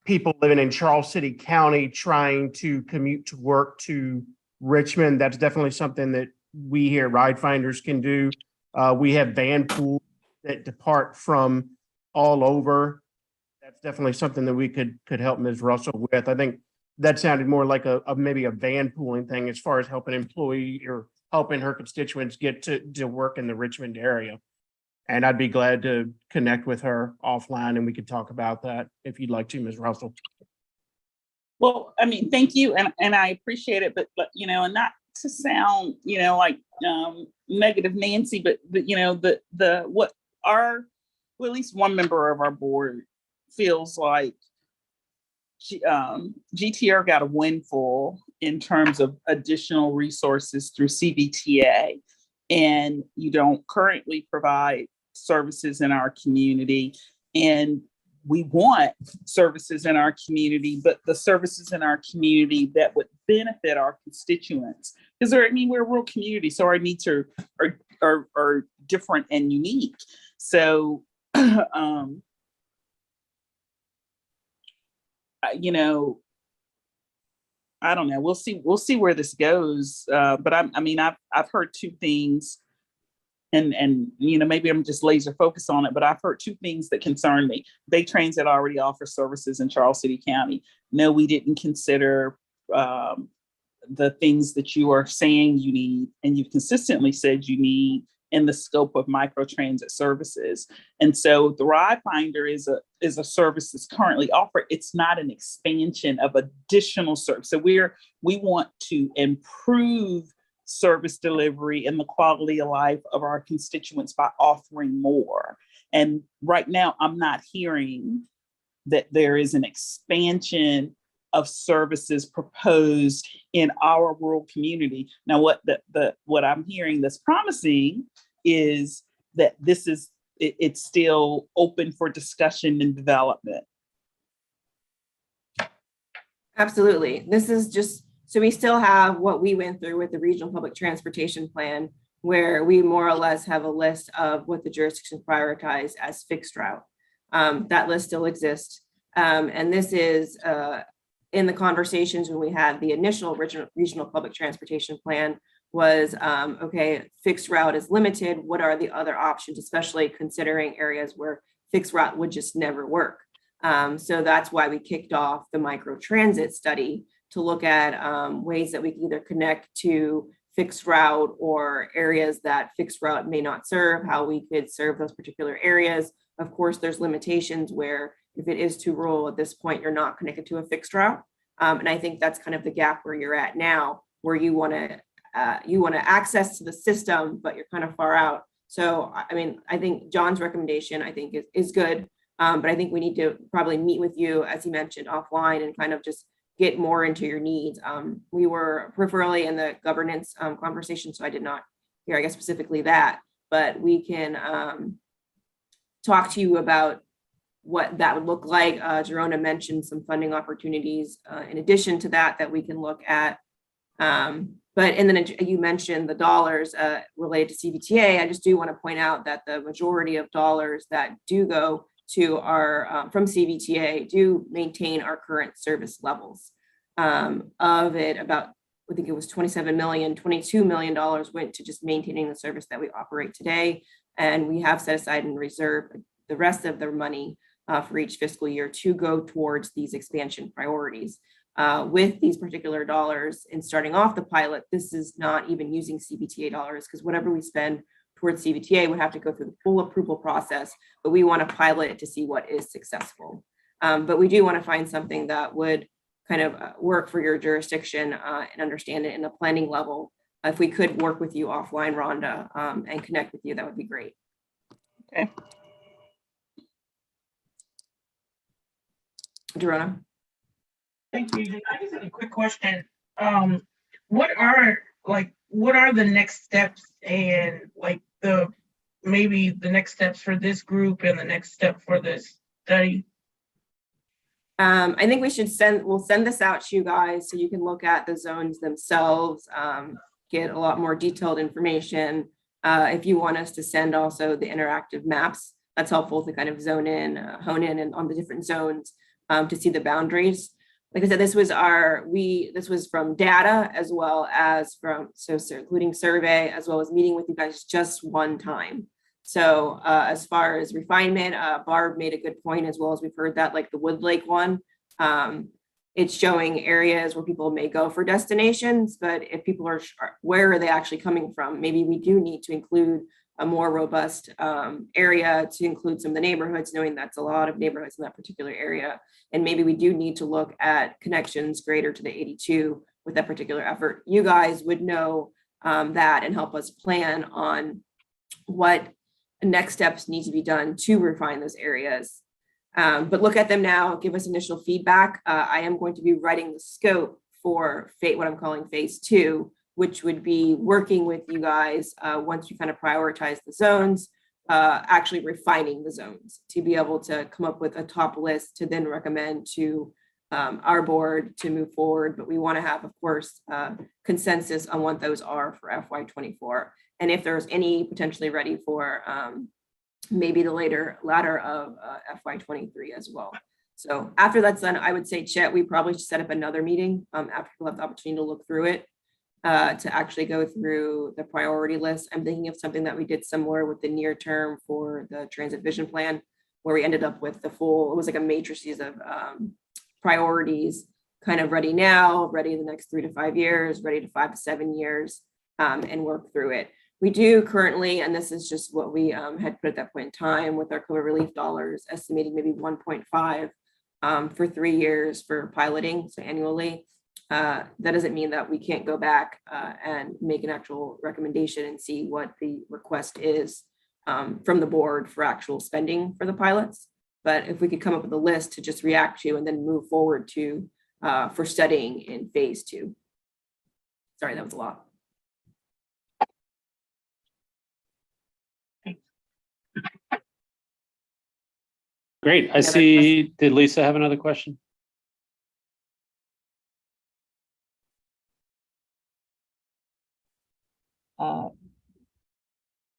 people living in Charles City County trying to commute to work to Richmond. That's definitely something that we here at Ride Finders can do. We have van pools that depart from all over. That's definitely something that we could help Ms. Russell with. I think that sounded more like maybe a van pooling thing as far as helping employee or helping her constituents get to work in the Richmond area. And I'd be glad to connect with her offline and we could talk about that if you'd like to, Ms. Russell. Well, I mean, thank you. And I appreciate it, but and not to sound, like negative Nancy, but at least one member of our board feels like GTR got a windfall in terms of additional resources through CVTA, and you don't currently provide services in our community. And we want services in our community, but the services in our community that would benefit our constituents. Because we're a rural community, so our needs are different and unique. So, I don't know. We'll see where this goes. But I've heard two things, and maybe I'm just laser focused on it, but I've heard two things that concern me. Bay Transit already offers services in Charles City County. No, we didn't consider the things that you are saying you need, and you've consistently said you need in the scope of microtransit services. And so the Ride Finder is a service that's currently offered. It's not an expansion of additional service. So we want to improve service delivery and the quality of life of our constituents by offering more. And right now, I'm not hearing that there is an expansion of services proposed in our rural community. Now, what I'm hearing that's promising is that it's still open for discussion and development. Absolutely. This is just, so we still have what we went through with the regional public transportation plan, where we more or less have a list of what the jurisdictions prioritize as fixed route. That list still exists. And this is in the conversations when we had the initial regional public transportation plan was, okay, fixed route is limited. What are the other options, especially considering areas where fixed route would just never work? So that's why we kicked off the microtransit study to look at ways that we can either connect to fixed route or areas that fixed route may not serve, how we could serve those particular areas. Of course, there's limitations where if it is too rural at this point, you're not connected to a fixed route. And I think that's kind of the gap where you're at now, where you want to access to the system, but you're kind of far out. So, I mean, I think John's recommendation, I think is good. But I think we need to probably meet with you, as you mentioned, offline and kind of just get more into your needs. We were peripherally in the governance conversation, so I did not hear, I guess, specifically that, but we can talk to you about what that would look like. Jerona mentioned some funding opportunities in addition to that we can look at. But and then you mentioned the dollars related to CVTA. I just do want to point out that the majority of dollars that do go to our from CVTA do maintain our current service levels. Of it, about, I think it was $22 million went to just maintaining the service that we operate today. And we have set aside and reserved the rest of their money for each fiscal year to go towards these expansion priorities. With these particular dollars and starting off the pilot, this is not even using CVTA dollars, because whatever we spend towards CVTA would have to go through the full approval process, but we want to pilot it to see what is successful. But we do want to find something that would kind of work for your jurisdiction and understand it in a planning level. If we could work with you offline, Rhonda, and connect with you, that would be great. Okay. Jerona. Thank you. I just had a quick question. What are the next steps and maybe the next steps for this group and the next step for this study? I think we'll send this out to you guys so you can look at the zones themselves, get a lot more detailed information. If you want us to send also the interactive maps, that's helpful to kind of hone in and on the different zones to see the boundaries. Like I said, this was from data as well as including survey, as well as meeting with you guys just one time. So as far as refinement, Barb made a good point, as well as we've heard that, like the Wood Lake one, it's showing areas where people may go for destinations, but if people are, where are they actually coming from? Maybe we do need to include a more robust area to include some of the neighborhoods, knowing that's a lot of neighborhoods in that particular area. And maybe we do need to look at connections greater to the 82 with that particular effort. You guys would know that and help us plan on what next steps need to be done to refine those areas. But look at them now, give us initial feedback. I am going to be writing the scope for what I'm calling phase 2, which would be working with you guys once we kind of prioritize the zones, actually refining the zones to be able to come up with a top list to then recommend to our board to move forward. But we want to have, of course, consensus on what those are for FY24. And if there's any potentially ready for maybe the latter of FY23 as well. So after that's done, I would say, Chet, we probably should set up another meeting after we'll have the opportunity to look through it, to actually go through the priority list. I'm thinking of something that we did similar with the near term for the transit vision plan, where we ended up with the full, it was like a matrices of priorities, kind of ready now, ready in the next 3 to 5 years, ready to 5 to 7 years, and work through it. We do currently, and this is just what we had put at that point in time with our COVID relief dollars, estimating maybe 1.5 for 3 years for piloting, so annually. That doesn't mean that we can't go back and make an actual recommendation and see what the request is from the board for actual spending for the pilots. But if we could come up with a list to just react to and then move forward to for studying in phase 2. Sorry, that was a lot. Great. I see. Did Lisa have another question?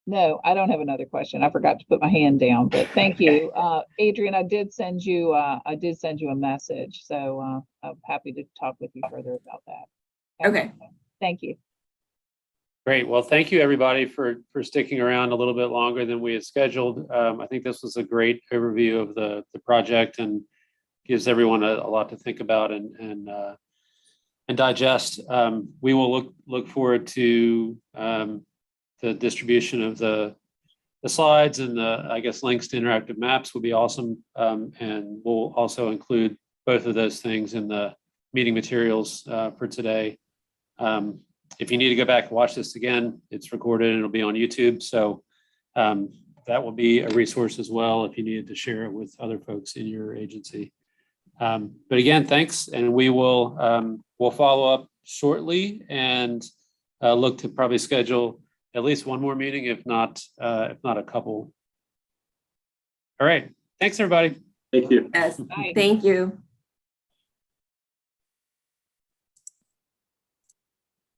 No, I don't have another question. I forgot to put my hand down, but thank you. Adrian, I did send you a message. So I'm happy to talk with you further about that. Okay. Thank you. Great. Well, thank you everybody for sticking around a little bit longer than we had scheduled. I think this was a great overview of the project and gives everyone a lot to think about and digest. We will look forward to the distribution of the slides and the, I guess, links to interactive maps would be awesome. And we'll also include both of those things in the meeting materials for today. If you need to go back and watch this again, it's recorded and it'll be on YouTube. So that will be a resource as well if you needed to share it with other folks in your agency. But again, thanks. And we will we'll follow up shortly and look to probably schedule at least one more meeting, if not a couple. All right. Thanks, everybody. Thank you. Yes. Thank you.